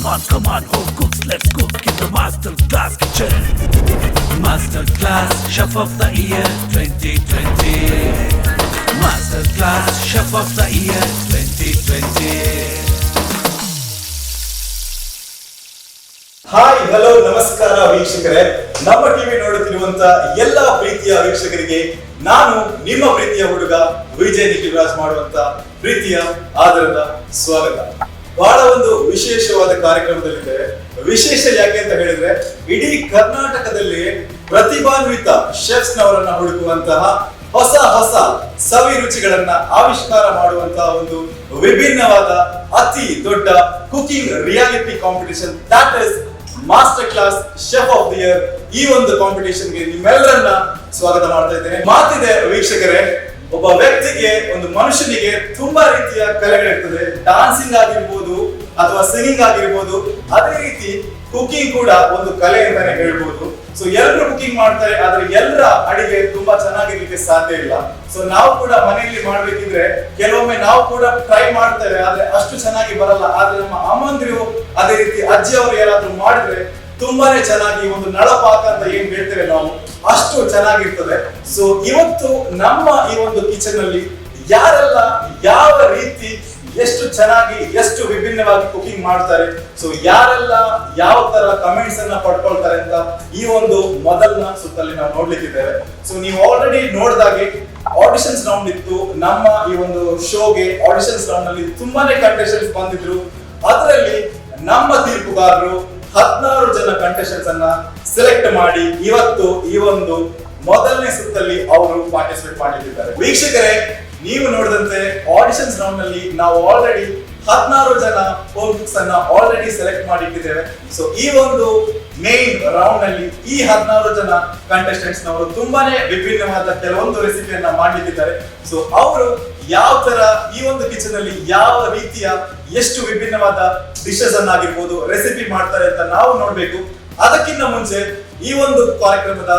come on, home cooks, let's cook in the Master Class kitchen. Master Class Chef of the Year 2020. Master Class Chef of the Year 2020. Hi hello ನಮಸ್ಕಾರ ವೀಕ್ಷಕರೇ, ನಮ್ಮ TV ನೋಡುತ್ತಿರುವಂತ ಎಲ್ಲ ಪ್ರೀತಿಯ ವೀಕ್ಷಕರಿಗೆ ನಾನು ನಿಮ್ಮ ಪ್ರೀತಿಯ ಹುಡುಗ ವಿಜಯ್ ನಿಖಿಲ್ ರಾಜ್ ಮಾಡುವಂತ ಪ್ರೀತಿಯ ಆದರದ ಸ್ವಾಗತ. ಬಹಳ ಒಂದು ವಿಶೇಷವಾದ ಕಾರ್ಯಕ್ರಮದಲ್ಲಿದ್ದೇವೆ. ವಿಶೇಷ ಯಾಕೆ ಅಂತ ಹೇಳಿದ್ರೆ, ಇಡೀ ಕರ್ನಾಟಕದಲ್ಲಿ ಪ್ರತಿಭಾನ್ವಿತ ಶೆಫ್ಸ್ ನವರನ್ನ ಹುಡುಕುವಂತಹ ಹೊಸ ಹೊಸ ಸವಿ ರುಚಿಗಳನ್ನ ಆವಿಷ್ಕಾರ ಮಾಡುವಂತಹ ಒಂದು ವಿಭಿನ್ನವಾದ ಅತಿ ದೊಡ್ಡ cooking reality competition, that is master class chef of the year. ಈ ಒಂದು ಕಾಂಪಿಟೇಷನ್ಗೆ ನಿಮ್ಮೆಲ್ಲರನ್ನ ಸ್ವಾಗತ ಮಾಡ್ತಾ ಇದ್ದೇನೆ. ಮಾತಿದೆ ವೀಕ್ಷಕರೇ, ಒಬ್ಬ ವ್ಯಕ್ತಿಗೆ, ಒಂದು ಮನುಷ್ಯನಿಗೆ ತುಂಬಾ ರೀತಿಯ ಕಲೆಗಳಿರ್ತದೆ. ಡಾನ್ಸಿಂಗ್ ಆಗಿರ್ಬೋದು ಅಥವಾ ಸಿಂಗಿಂಗ್ ಆಗಿರ್ಬೋದು, ಅದೇ ರೀತಿ ಕುಕಿಂಗ್ ಕೂಡ ಒಂದು ಕಲೆ ಅಂತಾನೆ ಹೇಳ್ಬೋದು. ಸೊ ಎಲ್ಲರೂ ಕುಕಿಂಗ್ ಮಾಡ್ತಾರೆ, ಆದ್ರೆ ಎಲ್ಲರ ಅಡಿಗೆ ತುಂಬಾ ಚೆನ್ನಾಗಿರ್ಲಿಕ್ಕೆ ಸಾಧ್ಯ ಇಲ್ಲ. ಸೊ ನಾವು ಕೂಡ ಮನೆಯಲ್ಲಿ ಮಾಡ್ಬೇಕಿದ್ರೆ ಕೆಲವೊಮ್ಮೆ ನಾವು ಕೂಡ ಟ್ರೈ ಮಾಡ್ತೇವೆ, ಆದ್ರೆ ಅಷ್ಟು ಚೆನ್ನಾಗಿ ಬರಲ್ಲ. ಆದ್ರೆ ನಮ್ಮ ಅಮ್ಮಂದಿರು ಅದೇ ರೀತಿ ಅಜ್ಜಿ ಅವರು ಯಾರಾದ್ರೂ ಮಾಡಿದ್ರೆ ತುಂಬಾನೇ ಚೆನ್ನಾಗಿ, ಒಂದು ನಳಪಾಕ ಅಂತ ಏನ್ ಹೇಳ್ತೇವೆ ನಾವು, ಅಷ್ಟು ಚೆನ್ನಾಗಿರ್ತದೆ. ಸೊ ಇವತ್ತು ನಮ್ಮ ಈ ಒಂದು ಕಿಚನ್ ಅಲ್ಲಿ ಯಾರೆಲ್ಲ ಯಾವ ರೀತಿ ಎಷ್ಟು ಚೆನ್ನಾಗಿ ಎಷ್ಟು ವಿಭಿನ್ನವಾಗಿ ಕುಕಿಂಗ್ ಮಾಡ್ತಾರೆ, ಸೊ ಯಾರೆಲ್ಲ ಯಾವ ತರ ಕಮೆಂಟ್ಸ್ ಅನ್ನ ಪಡ್ಕೊಳ್ತಾರೆ ಅಂತ ಈ ಒಂದು ಮೊದಲನ ಸುತ್ತಲ್ಲಿ ನಾವು ನೋಡ್ಲಿಕ್ಕಿದ್ದೇವೆ. ಸೊ ನೀವು ಆಲ್ರೆಡಿ ನೋಡಿದಾಗೆ ಆಡಿಷನ್ಸ್ ರೌಂಡ್ ಇತ್ತು. ನಮ್ಮ ಈ ಒಂದು ಶೋಗೆ ಆಡಿಷನ್ಸ್ ರೌಂಡ್ ನಲ್ಲಿ ತುಂಬಾನೇ ಕಂಟೆಸ್ಟೆಂಟ್ಸ್ ಬಂದಿದ್ರು. ಅದರಲ್ಲಿ ನಮ್ಮ ತೀರ್ಪುಗಾರರು 16 ಜನ ಕಂಟೆಸ್ಟೆಂಟ್ಸ್ ಅನ್ನ ಸೆಲೆಕ್ಟ್ ಮಾಡಿ ಇವತ್ತು ಈ ಒಂದು ಮೊದಲನೇ ಸುತ್ತಲ್ಲಿ ಅವರು ಪಾರ್ಟಿಸಿಪೇಟ್ ಮಾಡಲಿದ್ದಾರೆ. ವೀಕ್ಷಕರೇ, ನೀವು ನೋಡಿದಂತೆ ಆಡಿಷನ್ಸ್ ರೌಂಡ್ ನಲ್ಲಿ ನಾವು ಆಲ್ರೆಡಿ 16 ಜನ ಹೋಮ್ ಕುಕ್ಸ್ ಅನ್ನ ಆಲ್ರೆಡಿ ಸೆಲೆಕ್ಟ್ ಮಾಡಿಟ್ಟಿದ್ದೇವೆ. ಸೊ ಈ ಒಂದು ಮೇನ್ ರೌಂಡ್ ನಲ್ಲಿ ಈ 16 ಜನ ಕಂಟೆಸ್ಟೆಂಟ್ಸ್ ನವರು ತುಂಬಾನೇ ವಿಭಿನ್ನವಾದ ಕೆಲವೊಂದು ರೆಸಿಪಿಯನ್ನ ಮಾಡ್ಲಿಕ್ಕಿದ್ದಾರೆ. ಸೊ ಅವರು ಯಾವ ತರ ಈ ಒಂದು ಕಿಚನ್ ಅಲ್ಲಿ ಯಾವ ರೀತಿಯ ಎಷ್ಟು ವಿಭಿನ್ನವಾದ ಡಿಶಸ್ ಅನ್ನಾಗಿರ್ಬೋದು ರೆಸಿಪಿ ಮಾಡ್ತಾರೆ ಅಂತ ನಾವು ನೋಡ್ಬೇಕು. ಅದಕ್ಕಿಂತ ಮುಂಚೆ ಈ ಒಂದು ಕಾರ್ಯಕ್ರಮದ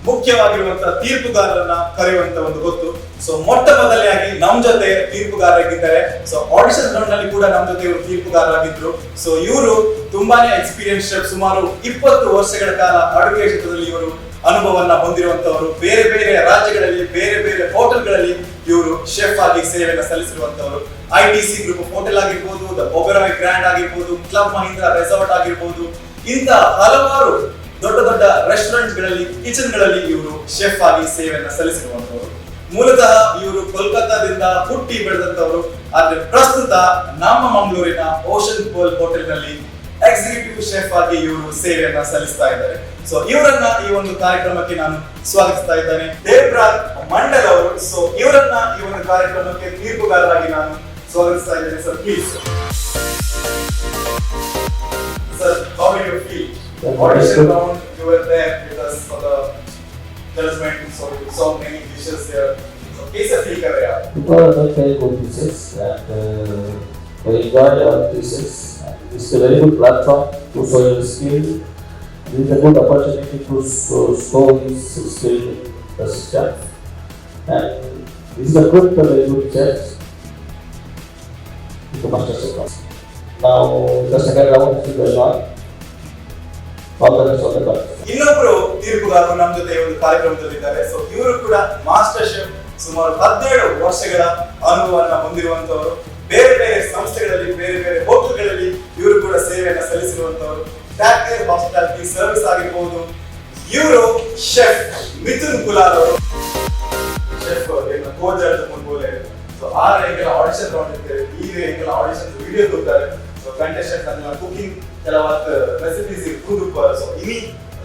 ಮುಖ್ಯವಾಗಿರುವಂತಹ ತೀರ್ಪುಗಾರರನ್ನ ಕರೆಯುವಂತ ಒಂದು ಗೊತ್ತು. ಸೊ ಮೊಟ್ಟ ಮೊದಲನೆಯಾಗಿ ನಮ್ ಜೊತೆ ತೀರ್ಪುಗಾರರಾಗಿದ್ದಾರೆ. ಸೊ ಆಡಿಷನ್ ರೌಂಡ್ ನಲ್ಲಿ ಕೂಡ ನಮ್ ಜೊತೆ ಇವರು ತೀರ್ಪುಗಾರರಾಗಿದ್ರು. ಸೊ ಇವರು ತುಂಬಾನೇ ಎಕ್ಸ್ಪೀರಿಯನ್ಸ್ ಶೆಫ್, ಸುಮಾರು 20 ವರ್ಷಗಳ ಕಾಲ ಅಡುಗೆ ಕ್ಷೇತ್ರದಲ್ಲಿ ಇವರು ಅನುಭವವನ್ನ ಹೊಂದಿರುವಂತವರು. ಬೇರೆ ಬೇರೆ ರಾಜ್ಯಗಳಲ್ಲಿ ಬೇರೆ ಬೇರೆ ಹೋಟೆಲ್ಗಳಲ್ಲಿ ಇವರು ಶೆಫ್ ಆಗಿ ಸೇವೆಯನ್ನು ಸಲ್ಲಿಸಿರುವಂತವರು. ITC ಗ್ರೂಪ್ ಹೋಟೆಲ್ ಆಗಿರ್ಬೋದು, ದ ಒಬೆರಾಯ್ ಗ್ರ್ಯಾಂಡ್ ಆಗಿರ್ಬೋದು, ಕ್ಲಬ್ ಮಹೀಂದ್ರ ರೆಸಾರ್ಟ್ ಆಗಿರ್ಬೋದು, ಇಂತ ಹಲವಾರು ದೊಡ್ಡ ದೊಡ್ಡ ರೆಸ್ಟೋರೆಂಟ್ ಗಳಲ್ಲಿ ಕಿಚನ್ ಗಳಲ್ಲಿ ಇವರು ಶೆಫ್ ಆಗಿ ಸೇವೆಯನ್ನು ಸಲ್ಲಿಸಿರುವಂತವರು. ಮೂಲತಃ ಇವರು ಕೋಲ್ಕತ್ತಾದಿಂದ ಹುಟ್ಟಿ ಬೆಳೆದಂತವರು. ಆದ್ರೆ ಪ್ರಸ್ತುತ ನಮ್ಮ ಮಂಗಳೂರಿನ ಓಷನ್ ಪೋಲ್ ಹೋಟೆಲ್ ನಲ್ಲಿ ಎಕ್ಸಿಕ್ಯೂಟಿವ್ ಶೆಫ್ ಆಗಿ ಇವರು ಸೇವೆಯನ್ನ ಸಲ್ಲಿಸ್ತಾ ಇದ್ದಾರೆ. ಸೊ ಇವರನ್ನ ಈ ಒಂದು ಕಾರ್ಯಕ್ರಮಕ್ಕೆ ನಾನು ಸ್ವಾಗತಿಸ್ತಾ ಇದ್ದೇನೆ. ದೇವರಾಜ್ ಮಂಡಲ್ ಅವರು. ಸೊ ಇವರನ್ನ ಈ ಒಂದು ಕಾರ್ಯಕ್ರಮಕ್ಕೆ ತೀರ್ಪುಗಾರರಾಗಿ ನಾನು ಸ್ವಾಗತಿಸ್ತಾ ಇದ್ದೇನೆ. Sir please. Sir, how do you feel? The audition round, you were there with us for the judgment, so you saw many dishes there. So कैसे feel कर रहे हैं आप? It was a very good dishes and I enjoyed our dishes. It's a very good platform to show your skill. It is a good opportunity to show his skill as a chef. And this is a good, very good chef to master chef class. Now the second round is going on. ಇನ್ನೊಬ್ರು ತೀರ್ಪುಗಾರರು ನಮ್ಮ ಜೊತೆ ಒಂದು ಕಾರ್ಯಕ್ರಮದಲ್ಲಿದ್ದಾರೆ. So ಇವರು ಕೂಡ master chef, ಸುಮಾರು 17 ವರ್ಷಗಳ ಅನುಭವವನ್ನ ಹೊಂದಿರುವಂತವರು. ಬೇರೆ ಬೇರೆ ಸಂಸ್ಥೆಗಳಲ್ಲಿ ಬೇರೆ ಬೇರೆ ಹೋಟೆಲ್ಗಳಲ್ಲಿ ಇವರು ಕೂಡ ಸೇವೆಯನ್ನ ಸಲ್ಲಿಸಿರುವಂತವರು. ಟ್ಯಾಕ್ಟರ್ ಹಾಸ್ಪಿಟಾಲಿಟಿ ಸರ್ವಿಸ್ ಆಗಿರ್ಬೋದು. ಇವರು ಶೆಫ್ ಮಿಥುನ್ ಕುಲಾರ್ ಅವರು. ಶೆಫ್ ಕೋಜರ್ ಮುಂದೆ. ಸೊ ಆ ರೇಂಜ್ಗಳ ಆಡಿಷನ್ ತಗೊಂಡಿದ್ದಾರೆ, ಈ ರೇಂಜ್ಗಳ ಆಡಿಷನ್ ವಿಡಿಯೋ ಕೊಡ್ತಾರೆ. ಸೊ ಕಂಟೆಸ್ಟೆಂಟ್ ಅನ್ನ ಕುಕಿಂಗ್ ಕೆಲವತ್ತು ರೆಸಿಪೀಸ್ ಇರ್ಬೋದು. ಸೊ ಇನಿ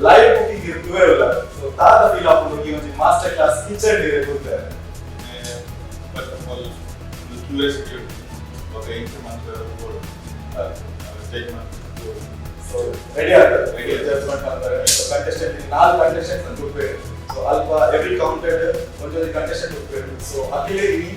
ಲೈವ್ ಕುಕಿಂಗ್ ಇರ್ತೀವಲ್ಲ. ಸೊ ತಾದ ಫೀಲ್ ಆಗ್ಬೋದು ಈ ಒಂದು ಮಾಸ್ಟರ್ ಕ್ಲಾಸ್ ಕಿಚನ್ ಇರುತ್ತೆ. First of all, the curiosity of the instrument statement. So ready ಆಗ್ತದೆ. ready judgment ಮಾಡ್ತಾರೆ. ಸೊ ಕಂಟೆಸ್ಟೆಂಟ್ 4 ಕಂಟೆಸ್ಟೆಂಟ್ಸ್ ಅಂತ ಕೊಡ್ಬೇಕು. ಸೊ ಅಲ್ಪ ಎವ್ರಿ ಕೌಂಟೆಡ್ ಒಂದು ಕಂಟೆಸ್ಟೆಂಟ್ ಕೊಡ್ಬೇಕು. ಸೊ ಅಕಿಲೇ ಈ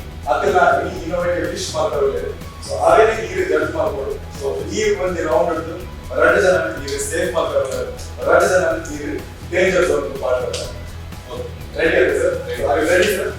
ಇನ್ನೋವೇಟಿವ್ ಡಿಶ್ ಮಾಡ್ತಾರೆ. ಸೊ ಅವೇನೇ ಈ ಜಡ್ಜ್ ಮಾಡ್ಬೋದು. ಸೊ ಈ ಒಂದು ರೌಂಡ್ ಹಿಡಿದು 2 ಜನ ಈಗ ಸೇಫ್ ಮಾಡ್ತಾರೆ, 2 ಜನ ಈಗ ಡೇಂಜರ್ ಝೋನ್ ಮಾಡ್ತಾರೆ. ರೆಡಿ ಇದೆ sir? Are you ready sir?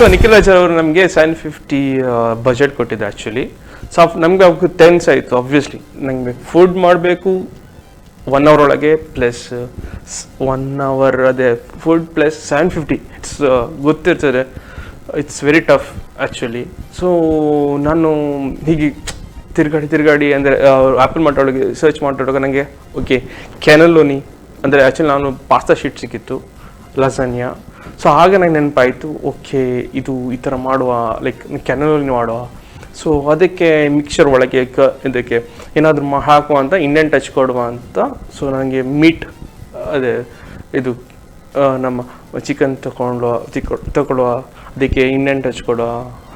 So Nikhil Raj ಅವರು ನಮಗೆ 750 ಬಜೆಟ್ ಕೊಟ್ಟಿದ್ದೆ ಆ್ಯಕ್ಚುಲಿ. ಸೊ ನಮಗೆ ಅವ್ರಿಗೆ ಟೆನ್ಸ್ ಆಯಿತು ಆಬ್ವಿಯಸ್ಲಿ. ನನಗೆ ಫುಡ್ ಮಾಡಬೇಕು 1 hour ಒಳಗೆ ಪ್ಲಸ್ 1 hour ಅದೇ ಫುಡ್ ಪ್ಲಸ್ 750. ಇಟ್ಸ್ ಗೊತ್ತಿರ್ತದೆ, it's very tough actually. So ನಾನು ಹೀಗೆ ತಿರುಗಾಡಿ ಅಂದರೆ ಆ್ಯಪಲ್ ಮಾರ್ಟೊಳಗೆ ಸರ್ಚ್ ಮಾತಾಡುವಾಗ ನನಗೆ ಓಕೆ ಕ್ಯಾನಲೋನಿ ಅಂದರೆ ಆ್ಯಕ್ಚುಲಿ ನಾನು ಪಾಸ್ತಾ ಶೀಟ್ ಸಿಕ್ಕಿತ್ತು, ಲಸಾನ್ಯಾ. ಸೊ ಆಗ ನಂಗೆ ನೆನಪಾಯಿತು, ಓಕೆ ಇದು ಈ ಥರ ಮಾಡುವ, ಲೈಕ್ ಕ್ಯಾನಲೋನಿ ಮಾಡುವ. ಸೊ ಅದಕ್ಕೆ ಮಿಕ್ಸರ್ ಒಳಗೆ ಇದಕ್ಕೆ ಏನಾದರೂ ಹಾಕುವ ಅಂತ, ಇಂಡಿಯನ್ ಟಚ್ ಕೊಡುವ ಅಂತ. ಸೊ ನನಗೆ ಮೀಟ್ ಅದೇ ಇದು ನಮ್ಮ ಚಿಕನ್ ತಗೊಳ್ಳುವ, ಅದಕ್ಕೆ ಇಂಡಿಯನ್ ಟಚ್ ಕೊಡುವ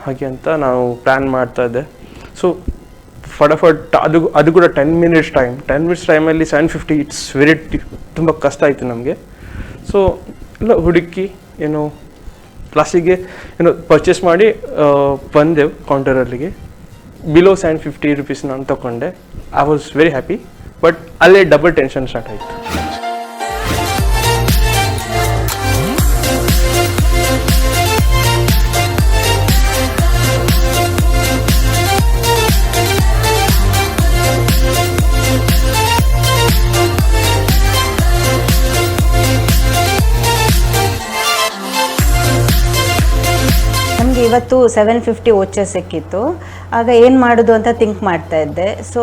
ಹಾಗೆ ಅಂತ ನಾವು ಪ್ಲ್ಯಾನ್ ಮಾಡ್ತಾಯಿದ್ದೆ. ಸೊ ಫಟಾಫಟ್ ಅದು ಕೂಡ 10 minutes ಟೈಮಲ್ಲಿ 750 ಇಟ್ಸ್ ವೆರಿ ತುಂಬ ಕಷ್ಟ ಆಯಿತು ನಮಗೆ. ಸೊ ಎಲ್ಲ ಹುಡುಕಿ ಏನೋ ಲಾಸ್ಟಿಗೆ ಏನೋ ಪರ್ಚೇಸ್ ಮಾಡಿ ಬಂದೆವು ಕೌಂಟರಲ್ಲಿಗೆ. ಬಿಲೋ 750 rupees ನಾನು ತೊಗೊಂಡೆ. I was very happy. But ಅಲ್ಲೇ ಡಬಲ್ ಟೆನ್ಷನ್ ಸ್ಟಾರ್ಟ್ ಆಯಿತು. ನಮಗೆ ಇವತ್ತು 750 ವೋಚರ್ ಸಿಕ್ಕಿತ್ತು. ಆಗ ಏನು ಮಾಡೋದು ಅಂತ ಥಿಂಕ್ ಮಾಡ್ತಾ ಇದ್ದೆ. ಸೊ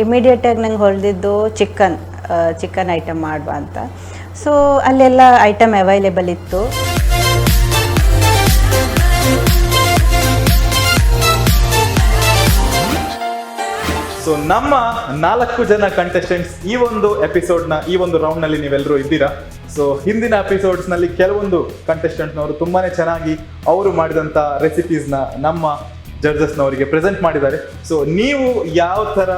ಇಮಿಡಿಯೇಟಾಗಿ ನಂಗೆ ಹೊಳೆದಿದ್ದು ಚಿಕನ್ ಐಟಮ್ ಮಾಡುವ ಅಂತ. ಸೊ ಅಲ್ಲೆಲ್ಲ ಐಟಮ್ ಅವೈಲೇಬಲ್ ಇತ್ತು. ಸೊ ನಮ್ಮ 4 ಜನ ಕಂಟೆಸ್ಟೆಂಟ್ಸ್ ಈ ಒಂದು ಎಪಿಸೋಡ್ನ ಈ ಒಂದು ರೌಂಡ್ನಲ್ಲಿ ನೀವೆಲ್ಲರೂ ಇದ್ದೀರಾ. ಸೊ ಹಿಂದಿನ ಎಪಿಸೋಡ್ಸ್ನಲ್ಲಿ ಕೆಲವೊಂದು ಕಂಟೆಸ್ಟೆಂಟ್ನವರು ತುಂಬಾ ಚೆನ್ನಾಗಿ ಅವರು ಮಾಡಿದಂಥ ರೆಸಿಪೀಸ್ನ ನಮ್ಮ ಜಡ್ಜಸ್ನವರಿಗೆ ಪ್ರೆಸೆಂಟ್ ಮಾಡಿದ್ದಾರೆ. ಸೊ ನೀವು ಯಾವ ಥರ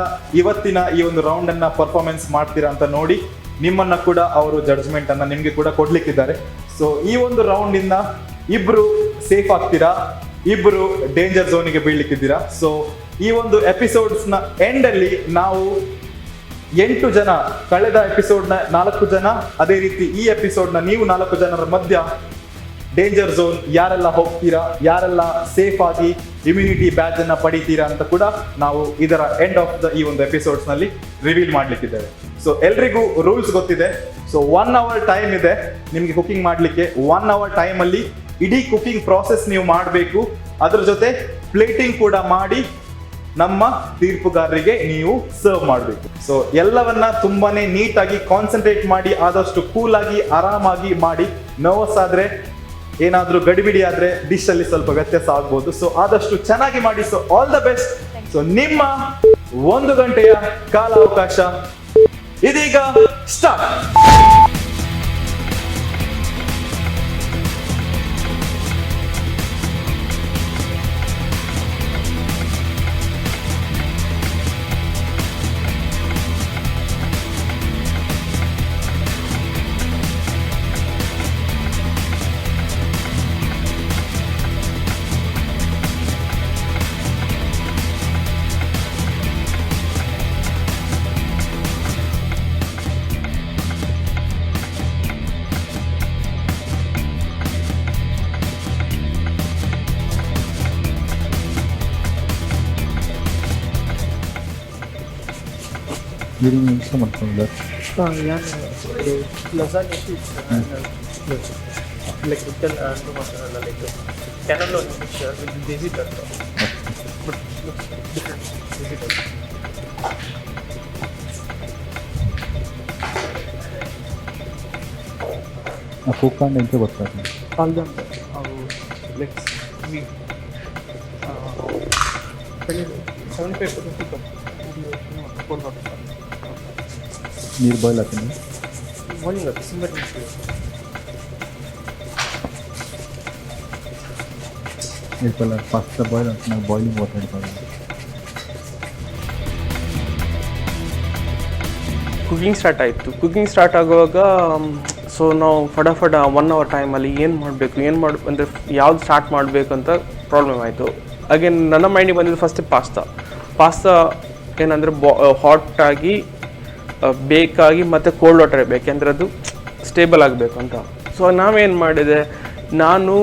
ಇವತ್ತಿನ ಈ ಒಂದು ರೌಂಡನ್ನು ಪರ್ಫಾರ್ಮೆನ್ಸ್ ಮಾಡ್ತೀರಾ ಅಂತ ನೋಡಿ ನಿಮ್ಮನ್ನು ಕೂಡ ಅವರು ಜಡ್ಜ್ಮೆಂಟನ್ನು ನಿಮಗೆ ಕೂಡ ಕೊಡ್ಲಿಕ್ಕಿದ್ದಾರೆ. ಸೊ ಈ ಒಂದು ರೌಂಡಿಂದ ಇಬ್ಬರು ಸೇಫ್ ಆಗ್ತೀರಾ, ಇಬ್ಬರು ಡೇಂಜರ್ ಝೋನಿಗೆ ಬೀಳ್ಲಿಕ್ಕಿದ್ದೀರಾ. ಸೊ ಈ ಒಂದು ಎಪಿಸೋಡ್ಸ್ನ ಎಂಡಲ್ಲಿ ನಾವು 8 ಜನ, ಕಳೆದ ಎಪಿಸೋಡ್ನ 4 ಜನ, ಅದೇ ರೀತಿ ಈ ಎಪಿಸೋಡ್ನ ನೀವು 4 ಜನರ ಮಧ್ಯ ಡೇಂಜರ್ ಝೋನ್ ಯಾರೆಲ್ಲ ಹೋಗ್ತೀರಾ, ಯಾರೆಲ್ಲ ಸೇಫ್ ಆಗಿ ಇಮ್ಯುನಿಟಿ ಬ್ಯಾಚ್ ಅನ್ನ ಪಡಿತೀರಾ ಅಂತ ಕೂಡ ನಾವು ಇದರ ಎಂಡ್ ಆಫ್ ದ ಈ ಒಂದು ಎಪಿಸೋಡ್ಸ್ನಲ್ಲಿ ರಿವೀಲ್ ಮಾಡ್ಲಿಕ್ಕಿದ್ದೇವೆ. ಸೊ ಎಲ್ರಿಗೂ ರೂಲ್ಸ್ ಗೊತ್ತಿದೆ. ಸೊ 1 hour ಟೈಮ್ ಇದೆ ನಿಮಗೆ ಕುಕಿಂಗ್ ಮಾಡಲಿಕ್ಕೆ. 1 hour ಟೈಮಲ್ಲಿ ಇಡೀ ಕುಕಿಂಗ್ ಪ್ರಾಸೆಸ್ ನೀವು ಮಾಡಬೇಕು. ಅದ್ರ ಜೊತೆ ಪ್ಲೇಟಿಂಗ್ ಕೂಡ ಮಾಡಿ ನಮ್ಮ ತೀರ್ಪುಗಾರರಿಗೆ ನೀವು ಸರ್ವ್ ಮಾಡಬೇಕು. ಸೊ ಎಲ್ಲವನ್ನ ತುಂಬಾನೇ ನೀಟಾಗಿ ಕಾನ್ಸಂಟ್ರೇಟ್ ಮಾಡಿ, ಆದಷ್ಟು ಕೂಲಾಗಿ ಆರಾಮಾಗಿ ಮಾಡಿ. ನರ್ವಸ್ ಆದ್ರೆ, ಏನಾದರೂ ಗಡಿಬಿಡಿ ಆದ್ರೆ ಡಿಶ್ ಅಲ್ಲಿ ಸ್ವಲ್ಪ ವ್ಯತ್ಯಾಸ ಆಗ್ಬೋದು. ಸೊ ಆದಷ್ಟು ಚೆನ್ನಾಗಿ ಮಾಡಿ. So all the best. So ನಿಮ್ಮ 1 ಗಂಟೆಯ ಕಾಲಾವಕಾಶ ಇದೀಗ ಸ್ಟಾರ್ಟ್. ಇಷ್ಟ ಮಾಡ್ಕೊಂಡು ಕೂತ್ಕೊಂಡು ಎಂತ ಬರ್ತಾರೆ ನೀರು ಬಾಯ್ಲ್ ಹಾಕ್ತೀನಿ. ಇರ್ಪಲ್ಲ ಫಸ್ಟ್ ಬಾಯ್ಲ್ ಅಂತ ನಾವು ಬಾಯ್ಲಿಂಗ್ ವಾಟರ್ ಇಡ್ತಾರೆ. ಕುಕಿಂಗ್ ಸ್ಟಾರ್ಟ್ ಆಯಿತು. ಕುಕಿಂಗ್ ಸ್ಟಾರ್ಟ್ ಆಗುವಾಗ ಸೊ ನಾವು ಫಟಾಫಟ 1 hour ಟೈಮಲ್ಲಿ ಏನು ಮಾಡಬೇಕು ಅಂದರೆ ಯಾವ್ದು ಸ್ಟಾರ್ಟ್ ಮಾಡಬೇಕು ಅಂತ ಪ್ರಾಬ್ಲಮ್ ಆಯಿತು. ಹಾಗೆ ನನ್ನ ಮೈಂಡಿಗೆ ಬಂದಿದ್ದು ಫಸ್ಟ್ ಪಾಸ್ತಾ ಏನಂದರೆ ಹಾಟಾಗಿ ಬೇಕಾಗಿ ಮತ್ತು ಕೋಲ್ಡ್ ವಾಟರ್ ಬೇಕು, ಯಾಕೆಂದರೆ ಅದು ಸ್ಟೇಬಲ್ ಆಗಬೇಕು ಅಂತ. ಸೊ ನಾವೇನು ಮಾಡಿದೆ, ನಾನು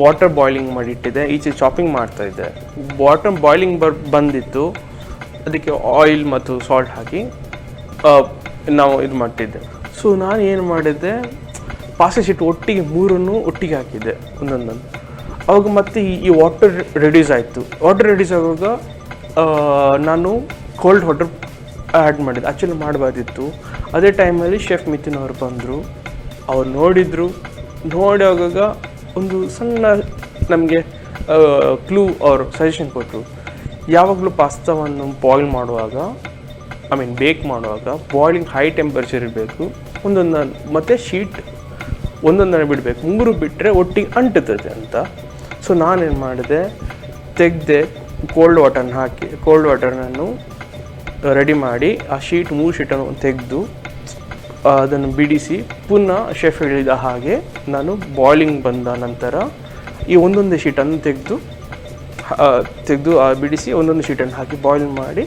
ವಾಟರ್ ಬಾಯ್ಲಿಂಗ್ ಮಾಡಿಟ್ಟಿದ್ದೆ, ಈಚೆ ಚಾಪಿಂಗ್ ಮಾಡ್ತಾಯಿದ್ದೆ. ವಾಟರ್ ಬಾಯ್ಲಿಂಗ್ ಬಂದಿತ್ತು, ಅದಕ್ಕೆ ಆಯಿಲ್ ಮತ್ತು ಸಾಲ್ಟ್ ಹಾಕಿ ನಾವು ಇದು ಮಾಡ್ತಿದ್ದೆ. ಸೊ ನಾನು ಏನು ಮಾಡಿದ್ದೆ, ಪಾಸ್ತಾ ಶೀಟ್ ಒಟ್ಟಿಗೆ ಮೂರನ್ನು ಒಟ್ಟಿಗೆ ಹಾಕಿದ್ದೆ ಒಂದೊಂದನ್ನು. ಅವಾಗ ಮತ್ತೆ ಈ ವಾಟರ್ ರೆಡ್ಯೂಸ್ ಆಯಿತು. ವಾಟರ್ ರೆಡ್ಯೂಸ್ ಆಗುವಾಗ ನಾನು ಕೋಲ್ಡ್ ವಾಟರ್ ಆ್ಯಡ್ ಮಾಡಿದ್ದೆ. ಆ್ಯಕ್ಚುಲಿ ಮಾಡಬಾರ್ದಿತ್ತು. ಅದೇ ಟೈಮಲ್ಲಿ ಶೆಫ್ ಮಿಥುನ್ ಅವರು ಬಂದರು. ಅವ್ರು ನೋಡಿದರು. ನೋಡುವಾಗ ಒಂದು ಸಣ್ಣ ನಮಗೆ ಕ್ಲೂ ಅವರು ಸಜೆಷನ್ ಕೊಟ್ಟರು. ಯಾವಾಗಲೂ ಪಾಸ್ತಾವನ್ನು ಬಾಯ್ಲ್ ಮಾಡುವಾಗ, ಬೇಕ್ ಮಾಡುವಾಗ ಬಾಯ್ಲಿಂಗ್ ಹೈ ಟೆಂಪರೇಚರ್ ಇರಬೇಕು, ಒಂದೊಂದು ಮತ್ತು ಶೀಟ್ ಒಂದೊಂದನ್ನು ಬಿಡಬೇಕು, 3 ಬಿಟ್ಟರೆ ಒಟ್ಟಿಗೆ ಅಂಟುತ್ತದೆ ಅಂತ. ಸೊ ನಾನೇನು ಮಾಡಿದೆ, ತೆಗೆದೆ, ಕೋಲ್ಡ್ ವಾಟರ್ನನ್ನು ರೆಡಿ ಮಾಡಿ ಆ ಶೀಟ್ 3 ಶೀಟನ್ನು ತೆಗೆದು ಅದನ್ನು ಬಿಡಿಸಿ ಪುನಃ ಶೆಫ್ ಹೇಳಿದ ಹಾಗೆ ನಾನು ಬಾಯ್ಲಿಂಗ್ ಬಂದ ನಂತರ ಈ ಒಂದೊಂದೇ ಶೀಟನ್ನು ತೆಗೆದು ಬಿಡಿಸಿ ಒಂದೊಂದು ಶೀಟನ್ನು ಹಾಕಿ ಬಾಯ್ಲ್ ಮಾಡಿ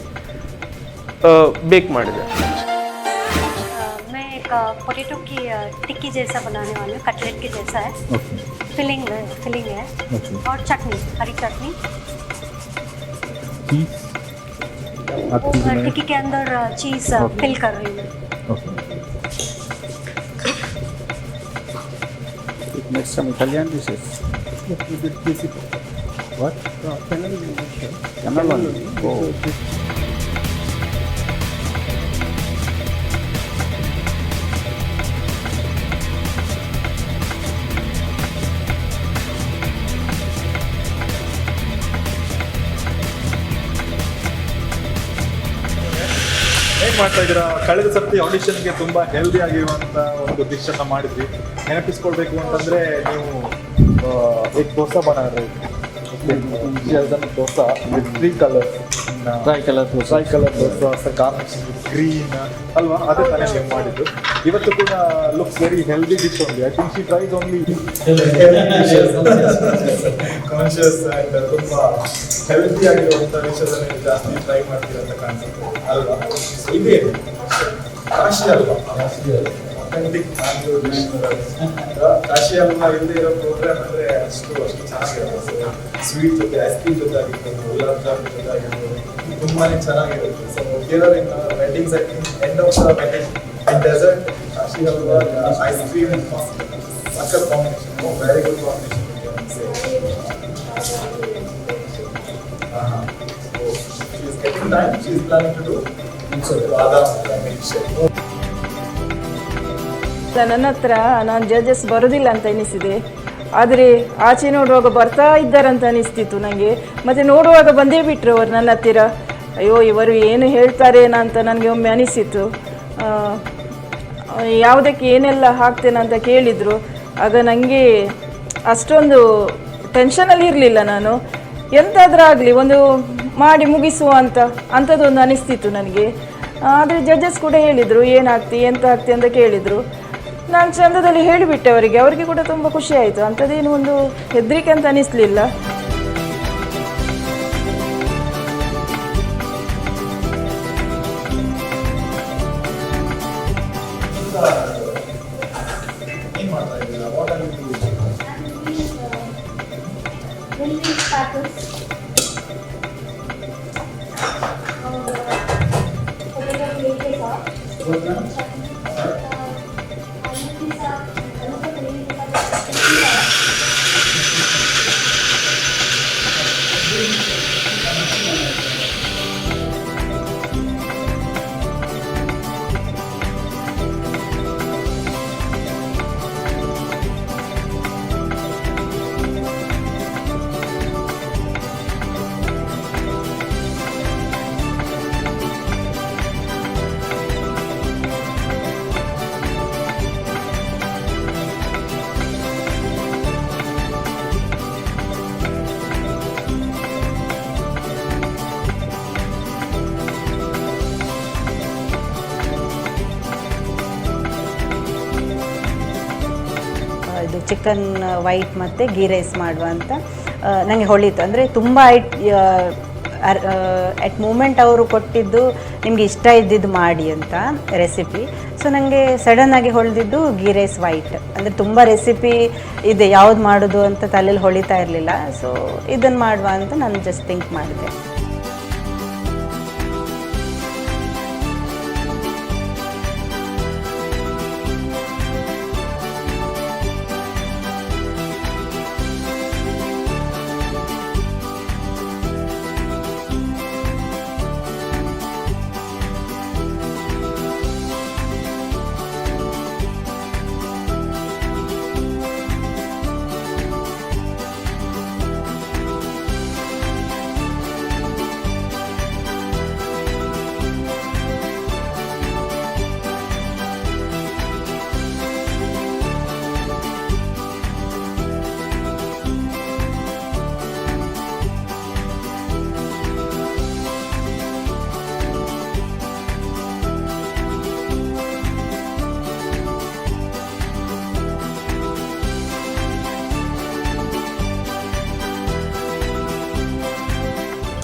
ಬೇಕ್ ಮಾಡಿದೆ. मैं एक पोटैटो की टिक्की जैसा बनाने वाली हूँ, कटलेट के जैसा है. फिलिंग है और चटनी, हरी चटनी. टिक्की के अंदर चीज़ फिल कर रही हूँ. Make some Italian dishes. What? Cannelloni. Oh. ಏನ್ ಮಾಡ್ತಾ ಇದ್ದೀರಾ? ಕಳೆದ ಸರ್ತಿ ಆಡಿಷನ್ಗೆ ತುಂಬಾ ಹೆಲ್ದಿ ಆಗಿರುವಂತ ಒಂದು ಡಿಶ್ ಅನ್ನ ಮಾಡಿದ್ವಿ. ನೆನಪಿಸ್ಕೊಳ್ಬೇಕು ಅಂತಂದ್ರೆ ನೀವು एक डोसा बना रहे थे. Dosa with 3 colors. Tri-color dosa. Garnishing green ಅಲ್ವಾ, ಅದೇ ತಾನೇ ನೀವು ಮಾಡಿದ್ದು. ಇವತ್ತು ಕೂಡ looks very healthy dish only. I think she tries only conscious and ತುಂಬಾ ಹೆಲ್ದಿ ಆಗಿರುವಂತ ಡಿಶಸ್ ಅನ್ನು ಜಾಸ್ತಿ ಟ್ರೈ ಮಾಡ್ತೀರಾ ಅಂತ ಕಾಣಿಸುತ್ತೆ ಅಲ್ವಾ? ಇದೇ ಕಾಶಿ ಅಲ್ವಾ, ಅಥೆಂಟಿಕ್ ಕಾಶಿ ಅಲ್ವಾ ಇಲ್ಲದೆ ಇರೋ ಪ್ರೋಗ್ರಾಮ್ ಅಂದ್ರೆ ಅಷ್ಟು ಚೆನ್ನಾಗಿರುತ್ತೆ. ಸ್ವೀಟ್ ಜೊತೆ ಐಸ್ ಕ್ರೀಮ್ ಜೊತೆ ಆಗಿರ್ಬೋದು, ಗುಲಾಬ್ ಜಾಮೂನ್ ಜೊತೆ ಆಗಿರ್ಬೋದು, ತುಂಬಾನೇ ಚೆನ್ನಾಗಿರುತ್ತೆ. So here in weddings I think end of the wedding in dessert Kashi halwa ice cream and ಸಕ್ಕರ್ combination, very good combination. She is getting time. She is planning to do badam milkshake. ನನ್ನ ಹತ್ರ ನಾನು ಜಡ್ಜಸ್ ಬರೋದಿಲ್ಲ ಅಂತ ಎನಿಸಿದೆ, ಆದರೆ ಆಚೆ ನೋಡುವಾಗ ಬರ್ತಾ ಇದ್ದಾರಂತ ಅನಿಸ್ತಿತ್ತು ನನಗೆ. ಮತ್ತು ನೋಡುವಾಗ ಬಂದೇ ಬಿಟ್ಟರು ಅವರು ನನ್ನ ಹತ್ತಿರ. ಅಯ್ಯೋ ಇವರು ಏನು ಹೇಳ್ತಾರೇನೋ ಅಂತ ನನಗೆ ಒಮ್ಮೆ ಅನಿಸಿತು. ಯಾವುದಕ್ಕೆ ಏನೆಲ್ಲ ಹಾಕ್ತೇನೆ ಅಂತ ಕೇಳಿದರು. ಆಗ ನನಗೆ ಅಷ್ಟೊಂದು ಟೆನ್ಷನಲ್ಲಿ ಇರಲಿಲ್ಲ. ನಾನು ಎಂತಾದರೂ ಆಗಲಿ ಒಂದು ಮಾಡಿ ಮುಗಿಸುವ ಅಂಥದ್ದೊಂದು ಅನಿಸ್ತಿತ್ತು ನನಗೆ. ಆದರೆ ಜಡ್ಜಸ್ ಕೂಡ ಹೇಳಿದರು ಏನು ಹಾಕ್ತಿ ಎಂತ ಹಾಕ್ತಿ ಅಂತ ಕೇಳಿದರು. ನಾನು ಚಂದದಲ್ಲಿ ಹೇಳಿಬಿಟ್ಟೆ ಅವರಿಗೆ ಕೂಡ ತುಂಬ ಖುಷಿ ಆಯಿತು. ಅಂಥದ್ದೇನು ಒಂದು ಹೆದರಿಕೆ ಅಂತ ಅನಿಸ್ಲಿಲ್ಲ. ಇದು ಚಿಕನ್ ವೈಟ್ ಮತ್ತು ಗೀ ರೈಸ್ ಮಾಡುವ ಅಂತ ನನಗೆ ಹೊಳಿತು. ಅಂದರೆ ತುಂಬ ಅಟ್ ಮೂಮೆಂಟ್ ಅವರು ಕೊಟ್ಟಿದ್ದು ನಿಮಗೆ ಇಷ್ಟ ಇದ್ದಿದ್ದು ಮಾಡಿ ಅಂತ ರೆಸಿಪಿ. ಸೊ ನನಗೆ ಸಡನ್ನಾಗಿ ಹೊಳೆದಿದ್ದು ಗೀ ರೈಸ್ ವೈಟ್. ಅಂದರೆ ತುಂಬ ರೆಸಿಪಿ ಇದೆ, ಯಾವ್ದು ಮಾಡೋದು ಅಂತ ತಲೆಯಲ್ಲಿ ಹೊಳಿತಾ ಇರಲಿಲ್ಲ. ಸೊ ಇದನ್ನು ಮಾಡುವ ಅಂತ ನಾನು ಜಸ್ಟ್ ಥಿಂಕ್ ಮಾಡಿದೆ.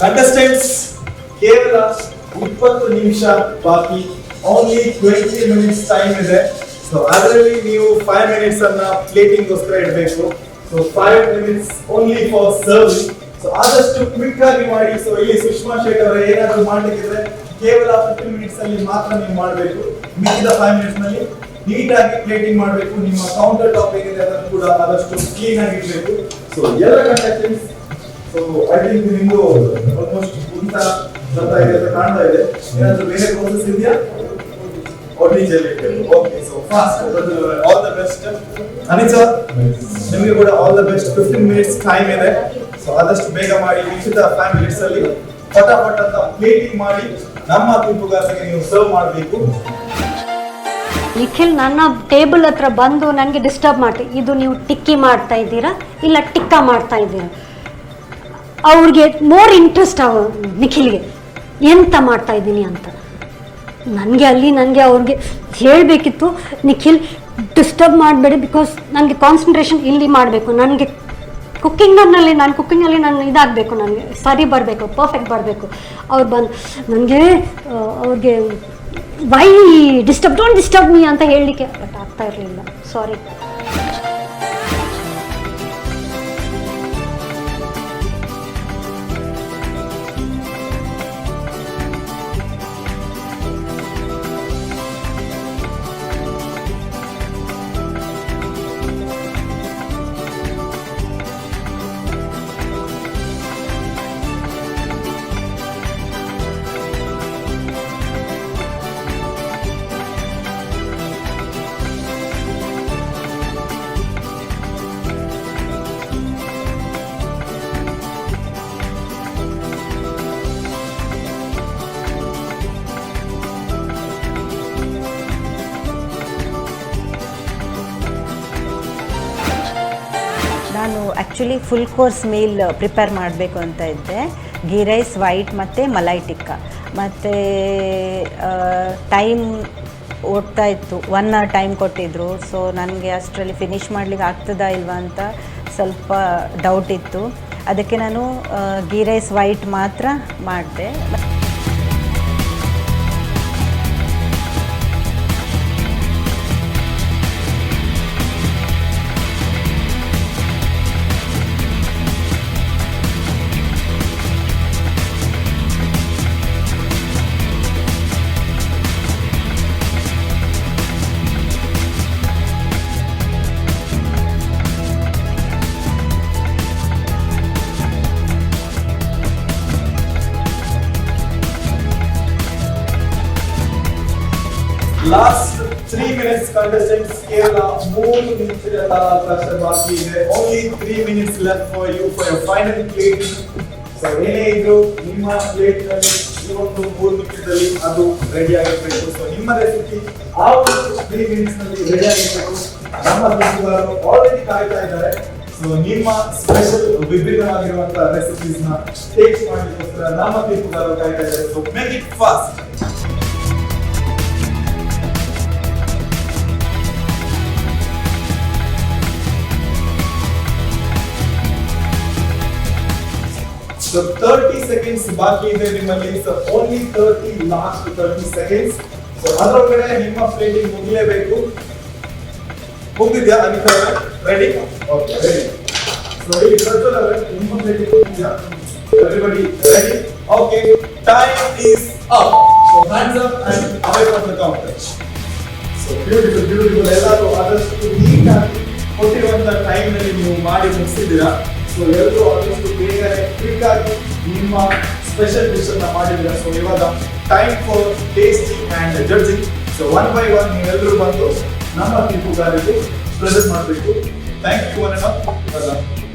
ಕಂಟೆಸ್ಟೆಂಟ್ಸ್ ಕೇವಲ 20 ನಿಮಿಷ ಬಾಕಿ, ಓನ್ಲಿ 20 ಮಿನಿಟ್ಸ್ ಟೈಮ್ ಇದೆ. ಸೊ ಅದರಲ್ಲಿ ನೀವು 5 ಮಿನಿಟ್ಸ್ ಅನ್ನ ಪ್ಲೇಟಿಂಗ್ ಗೋಸ್ಕರ ಇಡಬೇಕು. So 5 minutes only for serving. So ಆದಷ್ಟು ಕ್ವಿಕ್ ಆಗಿ ಮಾಡಿ. ಸೊ ಇಲ್ಲಿ ಸುಷ್ಮಾ ಶೇಟ್ ಅವರ ಏನಾದರೂ ಮಾಡ್ಲಿಕ್ಕಿದ್ರೆ ಕೇವಲ 15 ಮಿನಿಟ್ಸ್ ಅಲ್ಲಿ ಮಾತ್ರ ನೀವು ಮಾಡಬೇಕು. ಮಿಕ್ಕಿದ 5 ಮಿನಿಟ್ಸ್ ನಲ್ಲಿ ನೀಟಾಗಿ ಪ್ಲೇಟಿಂಗ್ ಮಾಡಬೇಕು. ನಿಮ್ಮ ಕೌಂಟರ್ ಟಾಪ್ ಏನಿದೆ ಅದನ್ನು ಕೂಡ ಆದಷ್ಟು ಕ್ಲೀನ್ ಆಗಿ ಇಡಬೇಕು. ಸೊ ಎಲ್ಲ ಕಂಟೆಸ್ಟೆಂಟ್ಸ್, ಸೊ ಐ ಥಿಂಕ್ ನಿಮ್ದು ಆಲ್ಮೋಸ್ಟ್ ಊಟ ಬರ್ತಾ ಇದೆ ಅಂತ ಕಾಣ್ತಾ ಇದೆ. ಏನಾದರೂ ಬೇರೆ ಪ್ರೋಸೆಸ್ ಇದೆಯಾ? Okay, so fast. All the best. Anith sir, ನಿಮಗೆ ಕೂಡ all the best. 15 minutes time ಇದೆ. ಸೊ ಆದಷ್ಟು ಬೇಗ ಮಾಡಿ. ಮಿಕ್ಕಿದ 5 ಮಿನಿಟ್ಸ್ ಅಲ್ಲಿ ಫಟಾಫಟ್ ಅಂತ ಪ್ಲೇಟಿಂಗ್ ಮಾಡಿ ನಮ್ಮ ತಿಂಪುಗಾರರಿಗೆ ನೀವು ಸರ್ವ್ ಮಾಡಬೇಕು. ನಿಖಿಲ್ ನನ್ನ ಟೇಬಲ್ ಹತ್ರ ಬಂದು ನನಗೆ ಡಿಸ್ಟರ್ಬ್ ಮಾಡ್ತೀವಿ. ಇದು ನೀವು ಟಿಕ್ಕಿ ಮಾಡ್ತಾ ಇದ್ದೀರಾ ಇಲ್ಲ ಟಿಕ್ಕಾ ಮಾಡ್ತಾ ಇದ್ದೀರಾ? ಅವ್ರಿಗೆ ಮೋರ್ ಇಂಟ್ರೆಸ್ಟ್ ನಿಖಿಲ್ಗೆ ಎಂತ ಮಾಡ್ತಾ ಇದ್ದೀನಿ ಅಂತ. ನನಗೆ ಅವ್ರಿಗೆ ಹೇಳಬೇಕಿತ್ತು, ನಿಖಿಲ್ ಡಿಸ್ಟರ್ಬ್ ಮಾಡಬೇಡಿ, ಬಿಕಾಸ್ ನನಗೆ ಕಾನ್ಸಂಟ್ರೇಷನ್ ಇಲ್ಲಿ ಮಾಡಬೇಕು. ನನಗೆ ಕುಕ್ಕಿಂಗ್ನಲ್ಲಿ ನಾನು ಇದಾಗಬೇಕು, ನನಗೆ ಸರಿ ಬರಬೇಕು, ಪರ್ಫೆಕ್ಟ್ ಬರಬೇಕು. ಅವ್ರು ಬಂದು ನನಗೆ ಅವ್ರಿಗೆ ವೈ ಡೋಂಟ್ ಡಿಸ್ಟರ್ಬ್ ಮೀ ಅಂತ ಹೇಳಲಿಕ್ಕೆ ಬಟ್ ಆಗ್ತಾ ಇರಲಿಲ್ಲ. ಸಾರಿ. ನಾನು actually full course meal prepare ಮಾಡಬೇಕು ಅಂತ ಇದ್ದೆ. ಗೀ ರೈಸ್ ವೈಟ್ ಮತ್ತು ಮಲೈ ಟಿಕ್ಕಾ. ಮತ್ತು ಟೈಮ್ ಓಡ್ತಾ ಇತ್ತು, 1 ಅವರ್ ಟೈಮ್ ಕೊಟ್ಟಿದ್ದರು. ಸೊ ನನಗೆ ಅಷ್ಟರಲ್ಲಿ ಫಿನಿಷ್ ಮಾಡಲಿಕ್ಕೆ ಆಗ್ತದಾ ಇಲ್ವಾ ಅಂತ ಸ್ವಲ್ಪ ಡೌಟ್ ಇತ್ತು. ಅದಕ್ಕೆ ನಾನು ಗೀ ರೈಸ್ ವೈಟ್ ಮಾತ್ರ ಮಾಡಿದೆ. ಲಾಸ್ಟ್ 3 ಮಿನಿಟ್ಸ್ ಕಂಟೆಸ್ಟೆಂಟ್ಸ್, ಕೇವಲ 3 ನಿಮಿಷಗಳ ಕಾಲ ಬಾಕಿ ಇದೆ. Only 3 minutes left for you for your final plate. So ಏನೇ ಇದ್ರು ನಿಮ್ಮ ಪ್ಲೇಟ್ ನಲ್ಲಿ ಈ ಒಂದು 3 ನಿಮಿಷದಲ್ಲಿ ಅದು ರೆಡಿ ಆಗಿರಬೇಕು. ಸೊ ನಿಮ್ಮ ರೆಸಿಪಿ ಆ 3 ಮಿನಿಟ್ಸ್ ನಲ್ಲಿ ರೆಡಿ ಆಗಿರಬೇಕು. ನಮ್ಮ ತಿಂಪುಗಾರರು ಆಲ್ರೆಡಿ ಕಾಯ್ತಾ ಇದ್ದಾರೆ. ಸೊ ನಿಮ್ಮ ಸ್ಪೆಷಲ್ ವಿಭಿನ್ನವಾಗಿರುವಂತಹ ರೆಸಿಪೀಸ್ ನ ಟೇಸ್ಟ್ ಮಾಡಲಿಕ್ಕೋಸ್ಕರ ನಮ್ಮ ತಿಂಪುಗಾರರು ಕಾಯ್ತಾ ಇದ್ದಾರೆ. So make it fast. So 30 seconds ಬಾಕಿ ಇದೆ ನಿಮ್ಮಲ್ಲಿ. So only 30 last 30 seconds. So ಅದರೊಳಗಡೆ ನಿಮ್ಮ ಪ್ಲೇಟಿಂಗ್ ಮುಗಿಲೇಬೇಕು. ಮುಗಿದ್ಯಾ ಅನಿತಾ ಅವರೇ? Ready? Okay ready. So ready Prajwal ಅವರೇ ನಿಮ್ಮ plating ಮುಗಿದ್ಯಾ? Everybody ready? Okay, time is up. So hands up and away from the counter. So beautiful. ಎಲ್ಲರೂ ಆದಷ್ಟು ನೀಟಾಗಿ ಕೊಟ್ಟಿರುವಂತ ಟೈಮ್ ನಲ್ಲಿ ನೀವು ಮಾಡಿ ಮುಗಿಸಿದ್ದೀರಾ. ಸೊ ಎಲ್ಲರೂ ಆದಷ್ಟು ಬೇಗನೆ ಕ್ವಿಕ್ ಆಗಿ ನಿಮ್ಮ ಸ್ಪೆಷಲ್ ಡಿಶ್ ಅನ್ನ ಮಾಡಿದ್ದೀರಾ. ಸೊ ಇವಾಗ time for tasting and judging. So one by one ನೀವೆಲ್ಲರೂ ಬಂದು ನಮ್ಮ ತೀರ್ಪುಗಾರರಿಗೆ ಪ್ರೆಸೆಂಟ್ ಮಾಡಬೇಕು. ಥ್ಯಾಂಕ್ ಯು ಒನ್ ಇವಾಗ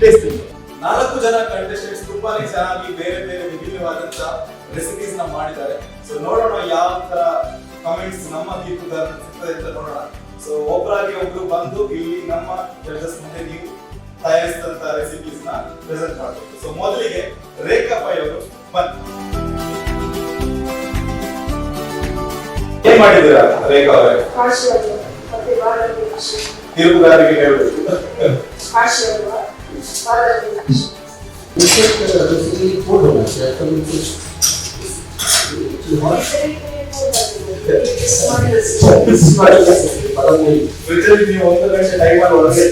ಟೇಸ್ಟಿಂಗ್. 4 ಜನ ಕಂಟೆಸ್ಟೆಂಟ್ಸ್ ತುಂಬಾನೇ ಚೆನ್ನಾಗಿ ಬೇರೆ ಬೇರೆ ವಿಭಿನ್ನವಾದಂತ ರೆಸಿಪೀಸ್ ನ ಮಾಡಿದ್ದಾರೆ. ಸೊ ನೋಡೋಣ ಯಾವ ತರ ಕಮೆಂಟ್ಸ್ ನಮ್ಮ ತೀರ್ಪುಗಾರ ಸಿಗ್ತದೆ ಅಂತ ನೋಡೋಣ. ಸೊ ಒಬ್ಬರಾಗಿ ಒಬ್ರು ಬಂದು ಇಲ್ಲಿ ನಮ್ಮ ಜಡ್ಜಸ್ ಮುಂದೆ ನೀವು ತಯಾರಿಸಿದಂತ ರೆಸಿಪೀಸ್ ನ ಪ್ರೆಸೆಂಟ್ ಮಾಡಬೇಕು. ಸೊ ಮೊದಲಿಗೆ ರೇಖಾ ಪೈ ಅವರು ಬನ್ನಿ. ಏನ್ ಮಾಡಿದ್ದೀರಾ ರೇಖಾ ಅವರೇ? ತೀರ್ಪುಗಾರರಿಗೆ ಹೇಳ್ಬೇಕು. ನೀವು 1 ಗಂಟೆ ಟೈಮ್ ಅಲ್ಲಿ ಒಳಗೆ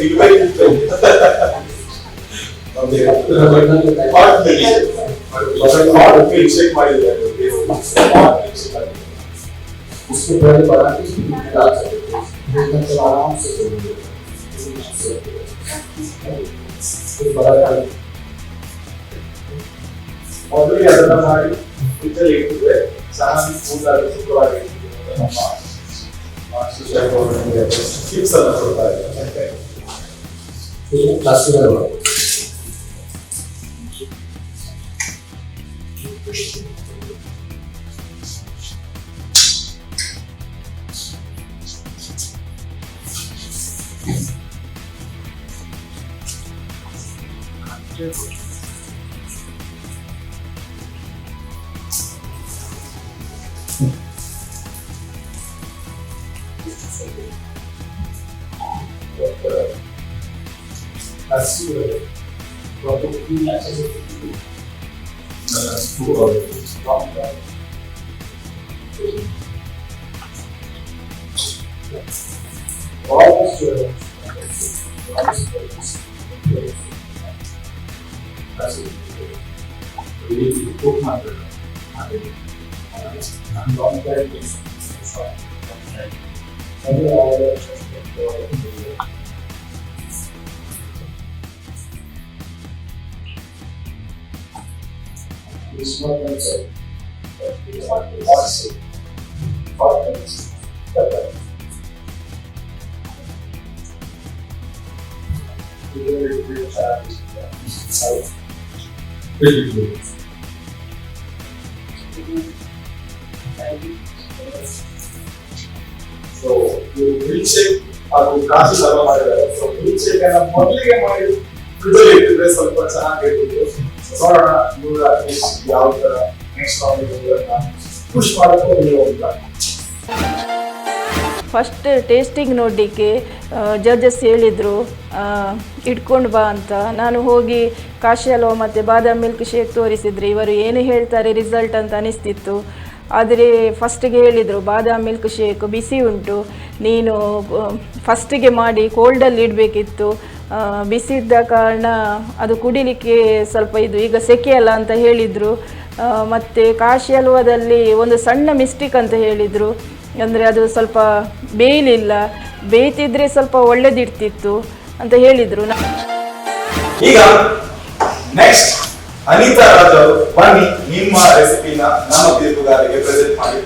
ಚೆಕ್ ಮಾಡಿದ್ರೆ उसके पहले बना के डाल सकते हैं, आराम से ಮೊದಲಿಗೆ ಅದನ್ನ ಮಾಡಿ ಕಿಚನ್ ಇಟ್ಟಿದ್ರೆ ಚೆನ್ನಾಗಿ ಕೂದಲು ಶುಭ್ರವಾಗಿ ಟಿಪ್ಸ್ ಅನ್ನ ಕೊಡ್ತಾ ಇದ್ದಾರೆ. ಸೊ ಮಿಲ್ಕ್ ಶೇಕ್ ಹಾಗೂ ಕಾಫಿ ಸರ್ವ್ ಮಾಡಿದ್ದಾರೆ. ಸೊ ಮಿಲ್ಕ್ ಶೇಕ್ ಅನ್ನ ಮೊದಲಿಗೆ ಮಾಡಿ ಫ್ರಿಡ್ಜ್ ಇಟ್ಟಿದ್ರೆ ಸ್ವಲ್ಪ ಚೆನ್ನಾಗಿರ್ತಿತ್ತು. ನೋಡೋಣ ಇವರ ಯಾವ ತರ ನೆಕ್ಸ್ಟ್ ಪುಷ್ ಮಾಡೋದು ನೀವು ಅಂತ. ಫಸ್ಟ್ ಟೇಸ್ಟಿಂಗ್ ನೋಡಲಿಕ್ಕೆ ಜಡ್ಜಸ್ ಹೇಳಿದರು ಇಟ್ಕೊಂಡು ಬಾ ಅಂತ. ನಾನು ಹೋಗಿ ಕಾಶಿ ಹಲ್ವಾ ಮತ್ತು ಬಾದಾಮ್ ಮಿಲ್ಕ್ ಶೇಕ್ ತೋರಿಸಿದರೆ ಇವರು ಏನು ಹೇಳ್ತಾರೆ ರಿಸಲ್ಟ್ ಅಂತ ಅನಿಸ್ತಿತ್ತು. ಆದರೆ ಫಸ್ಟಿಗೆ ಹೇಳಿದರು ಬಾದಾಮ್ ಮಿಲ್ಕ್ ಶೇಕ್ ಬಿಸಿ ಉಂಟು, ನೀನು ಫಸ್ಟಿಗೆ ಮಾಡಿ ಕೋಲ್ಡಲ್ಲಿ ಇಡಬೇಕಿತ್ತು, ಬಿಸಿ ಇದ್ದ ಕಾರಣ ಅದು ಕುಡಿಲಿಕ್ಕೆ ಸ್ವಲ್ಪ ಇದು ಈಗ ಸೆಕೆ ಅಲ್ಲ ಅಂತ ಹೇಳಿದರು. ಮತ್ತು ಕಾಶಿ ಹಲ್ವಾದಲ್ಲಿ ಒಂದು ಸಣ್ಣ ಮಿಸ್ಟೇಕ್ ಅಂತ ಹೇಳಿದರು, ಅಂದರೆ ಅದು ಸ್ವಲ್ಪ ಬೇಯಲಿಲ್ಲ, ಬೇಯ್ತಿದ್ರೆ ಸ್ವಲ್ಪ ಒಳ್ಳೆದಿರ್ತಿತ್ತು ಅಂತ ಹೇಳಿದರು. ಈಗ ನೆಕ್ಸ್ಟ್ ಅನಿತಾ ರಾಜ್ ಅವರು ಬನ್ನಿ ನಿಮ್ಮ ರೆಸಿಪಿನ ನಮ್ಮ ತೀರ್ಪುಗಾರರಿಗೆ ಪ್ರೆಸೆಂಟ್ ಮಾಡಿ.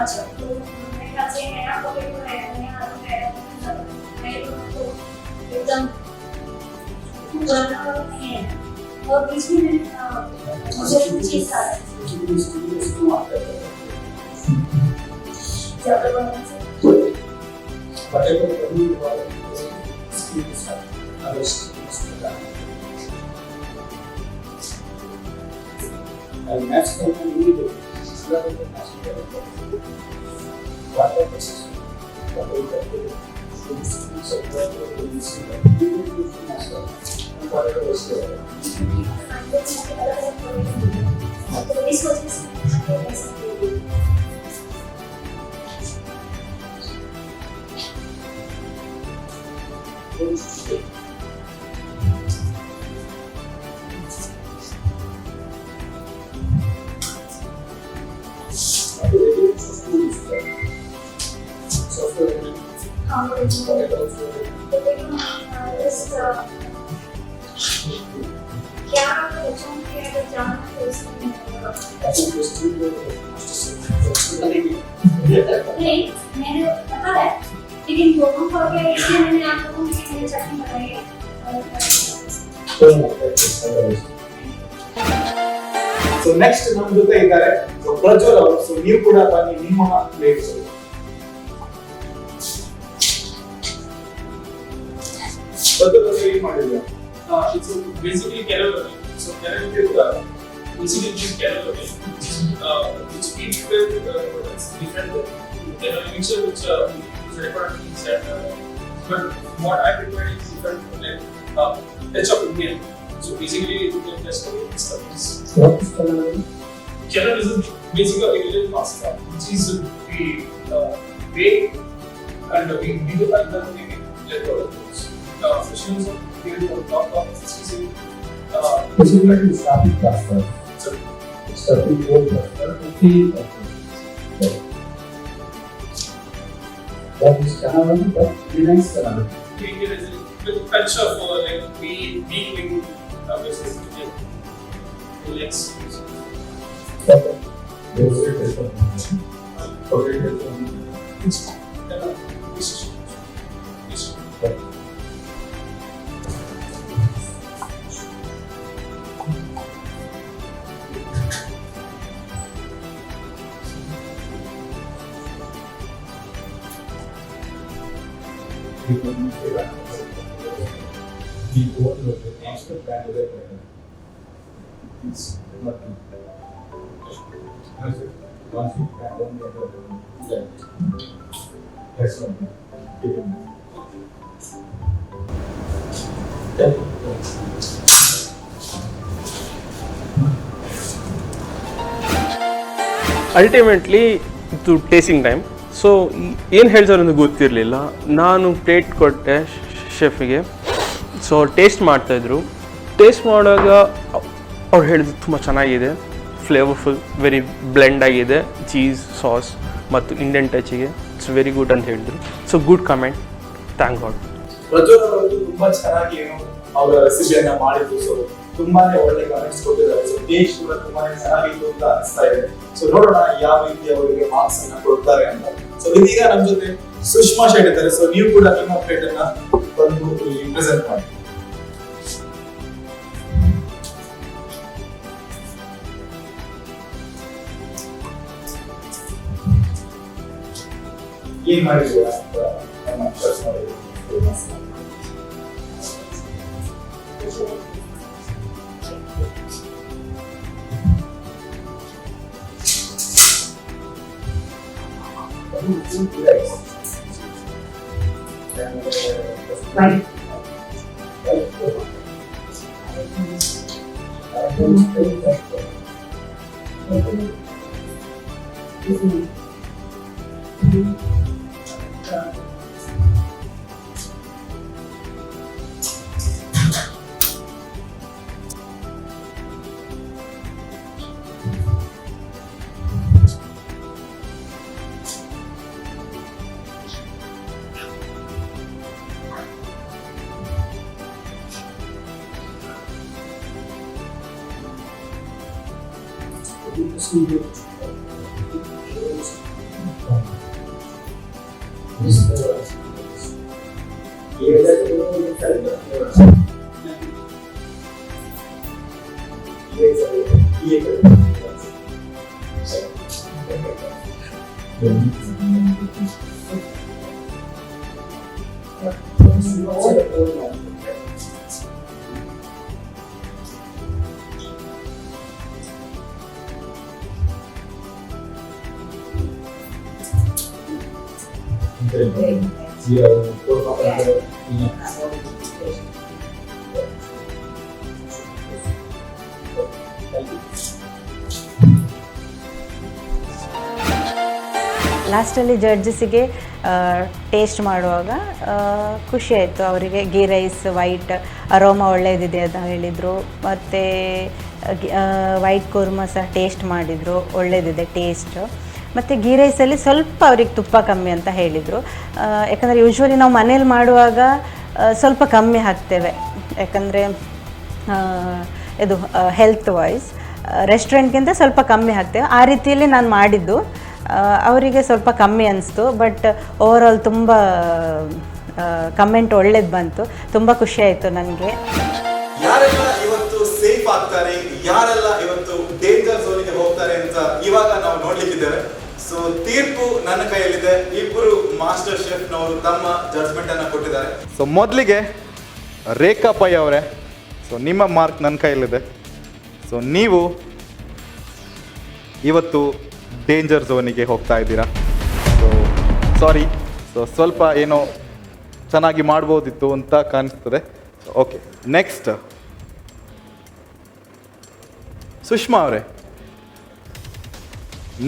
अच्छा तो मेरे ख्याल से नया पॉकेट में नया एकदम पुराना नहीं है और बीच में मुझे कुछ चीज था मैंने पता है लेकिन दोनों को अगर इसलिए मैंने आप लोगों के लिए चटनी बनाई है ಸೊ ನೆಕ್ಸ್ಟ್ ನಮ್ಮ ಜೊತೆ ಇದ್ದಾರೆ ಪ್ರಜ್ವಲ್ ಅವರು. ಸೊ ನೀವು ಕೂಡ ಬನ್ನಿ ನಿಮ್ಮ ಪ್ಲೇಟ್ ಏನ್ ಮಾಡಿದ್ಯಾ? It's basically caramel. So caramel is basically just caramel, which each with different caramel mixture which required inside. But what I prepared is different, like touch of Indian. So basically you can just stuff this. What is caramel? Caramel is basically a Indian pasta, which is we bake and we do other thing like fishes on top of seasoning. Basically, stuffing pasta. Stuffing whole pasta. That is caramel, but very nice caramel. With a touch of like wing business. Legs. Okay. There's a different. Okay, ultimately ಇದು tasting time. So ಏನು ಹೇಳ್ತಾರೆ ಅಂತ ಗೊತ್ತಿರಲಿಲ್ಲ. ನಾನು plate ಕೊಟ್ಟೆ ಶೆಫಿಗೆ. So taste ಮಾಡ್ತಾಯಿದ್ರು. Taste ಮಾಡುವಾಗ ಅವ್ರು ಹೇಳಿದ್ರು ತುಂಬ ಚೆನ್ನಾಗಿದೆ, ಫ್ಲೇವರ್ಫುಲ್, ವೆರಿ ಬ್ಲೆಂಡ್ ಆಗಿದೆ, ಚೀಸ್ ಸಾಸ್ ಮತ್ತು ಇಂಡಿಯನ್ ಟಚಿಗೆ ಇಟ್ಸ್ ವೆರಿ ಗುಡ್ ಅಂತ ಹೇಳಿದ್ರು. So good comment, thank god. Prajwal ಅವರು ತುಂಬಾ ಚೆನ್ನಾಗಿ ಅವರ ರೆಸಿಪಿಯನ್ನ ಮಾಡಿದ್ರು. ಸೊ ತುಂಬಾನೇ ಒಳ್ಳೆ ಕಮೆಂಟ್ಸ್ ಕೊಟ್ಟಿದ್ದಾರೆ. ಸೊ ಟೇಸ್ಟ್ ಕೂಡ ತುಂಬಾನೇ ಚೆನ್ನಾಗಿತ್ತು ಅಂತ ಅನಿಸ್ತಾ ಇದೆ. ಸೊ ನೋಡೋಣ ಯಾವ ರೀತಿ ಅವರಿಗೆ ಮಾರ್ಕ್ಸ್ ಅನ್ನ ಕೊಡ್ತಾರೆ ಅಂತ. ಸೊ ಇದೀಗ ನಮ್ಮ ಜೊತೆ ಸುಷ್ಮಾ ಶೆಟ್ ಇದ್ದಾರೆ. ಸೊ ನೀವು ಕೂಡ ನಿಮ್ಮ ಪ್ಲೇಟ್ ಅನ್ನ ಬಂದು ಪ್ರೆಸೆಂಟ್ ಮಾಡಿ. ಏನ್ ಮಾಡಿದ್ದೀರಾ ಅಂತ ನಮ್ಮ ಚರ್ಚೆ ಮಾಡಿದ್ದೀವಿ. ಲಾಸ್ಟಲ್ಲಿ ಜಡ್ಜಸ್ಸಿಗೆ ಟೇಸ್ಟ್ ಮಾಡುವಾಗ ಖುಷಿ ಆಯಿತು. ಅವರಿಗೆ ಗೀ ರೈಸ್ ವೈಟ್ ಅರೋಮಾ ಒಳ್ಳೆಯದಿದೆ ಅಂತ ಹೇಳಿದರು. ಮತ್ತು ವೈಟ್ ಕುರ್ಮಾ ಸಹ ಟೇಸ್ಟ್ ಮಾಡಿದರು, ಒಳ್ಳೆಯದಿದೆ ಟೇಸ್ಟು. ಮತ್ತು ಗೀ ರೈಸಲ್ಲಿ ಸ್ವಲ್ಪ ಅವ್ರಿಗೆ ತುಪ್ಪ ಕಮ್ಮಿ ಅಂತ ಹೇಳಿದರು. ಯಾಕಂದರೆ ಯೂಶ್ವಲಿ ನಾವು ಮನೇಲಿ ಮಾಡುವಾಗ ಸ್ವಲ್ಪ ಕಮ್ಮಿ ಹಾಕ್ತೇವೆ, ಯಾಕಂದರೆ ಇದು ಹೆಲ್ತ್ ವೈಸ್ ರೆಸ್ಟೋರೆಂಟ್ಗಿಂತ ಸ್ವಲ್ಪ ಕಮ್ಮಿ ಹಾಕ್ತೇವೆ. ಆ ರೀತಿಯಲ್ಲಿ ನಾನು ಮಾಡಿದ್ದು ಅವರಿಗೆ ಸ್ವಲ್ಪ ಕಮ್ಮಿ ಅನಿಸ್ತು. ಬಟ್ ಓವರಾಲ್ ತುಂಬ ಕಮೆಂಟ್ ಒಳ್ಳೇದು ಬಂತು, ತುಂಬ ಖುಷಿ ಆಯಿತು ನನಗೆ. ಯಾರೆಲ್ಲ ಇವತ್ತು ಸೇಫ್ ಆಗ್ತಾರೆ, ಯಾರೆಲ್ಲ ಇವತ್ತು ಡೇಂಜರ್ ಝೋನಿಗೆ ಹೋಗ್ತಾರೆ ಅಂತ ಇವಾಗ ನಾವು ನೋಡ್ಲಿಕ್ಕಿದ್ದೇವೆ. ಸೊ ತೀರ್ಪು ನನ್ನ ಕೈಯಲ್ಲಿದೆ. ಇಬ್ಬರು ಮಾಸ್ಟರ್ ಶೆಫ್ನವರು ತಮ್ಮ ಜಡ್ಜ್ಮೆಂಟ್ ಅನ್ನ ಕೊಟ್ಟಿದ್ದಾರೆ. ಸೊ ಮೊದಲಿಗೆ ರೇಖಾ ಪೈ ಅವರೇ, ಸೊ ನಿಮ್ಮ ಮಾರ್ಕ್ ನನ್ನ ಕೈಯಲ್ಲಿದೆ. ಸೊ ನೀವು ಇವತ್ತು ಡೇಂಜರ್ ಝೋನಿಗೆ ಹೋಗ್ತಾ ಇದ್ದೀರಾ. ಸೊ ಸಾರಿ, ಸೊ ಸ್ವಲ್ಪ ಏನೋ ಚೆನ್ನಾಗಿ ಮಾಡ್ಬೋದಿತ್ತು ಅಂತ ಕಾಣಿಸ್ತದೆ. ಓಕೆ, ನೆಕ್ಸ್ಟ್ ಸುಷ್ಮಾ ಅವರೇ,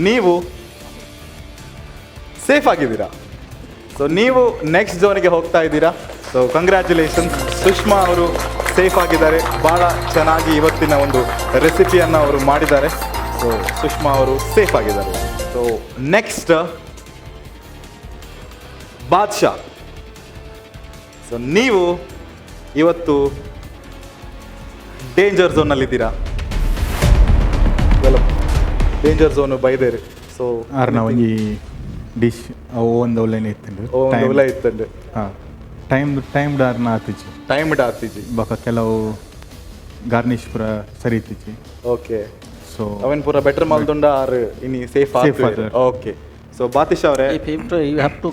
ನೀವು ಸೇಫ್ ಆಗಿದ್ದೀರಾ. ಸೊ ನೀವು ನೆಕ್ಸ್ಟ್ ಝೋನಿಗೆ ಹೋಗ್ತಾ ಇದ್ದೀರಾ. ಸೊ ಕಂಗ್ರ್ಯಾಚುಲೇಷನ್ಸ್, ಸುಷ್ಮಾ ಅವರು ಸೇಫ್ ಆಗಿದ್ದಾರೆ. ಭಾಳ ಚೆನ್ನಾಗಿ ಇವತ್ತಿನ ಒಂದು ರೆಸಿಪಿಯನ್ನು ಅವರು ಮಾಡಿದ್ದಾರೆ. ಸೊ ಸುಷ್ಮಾ ಅವರು ಸೇಫ್ ಆಗಿದ್ದಾರೆ. So next ಬಾದ್ಶಾ. ಸೊ ನೀವು ಇವತ್ತು ಡೇಂಜರ್ ಝೋನಲ್ಲಿದ್ದೀರಾ. ಡೇಂಜರ್ ಝೋನು ಬೈದೇರಿ. ಸೊ ನಾವು ಈ ಡಿಶ್ ಒಂದು ಒಳ್ಳೆನೇ ಇತ್ತಂಡು ಒಳ್ಳೆ ಇತ್ತಂಡು. ಹಾಂ, ಟೈಮ್ಡ್ ಆರ್ನ ಆತಿಜಿ, ಟೈಮ್ಡ್ ಆತಿಜಿ ಬಕ ಕೆಲವು ಗಾರ್ನಿಶ್ ಪೂರ ಸರಿ ಇತ್ತಿಜಿ. ಓಕೆ, ಸೊ ಅವನ್ ಪೂರ ಬೆಟರ್ ಮಾಲ್ದೊಂಡ ಆರ್ ಇನಿ ಸೇಫ್ ಆಗ್ತದೆ. ಓಕೆ, ಸೊ ಬಾತಿಶ್ ಅವರೇ, you have to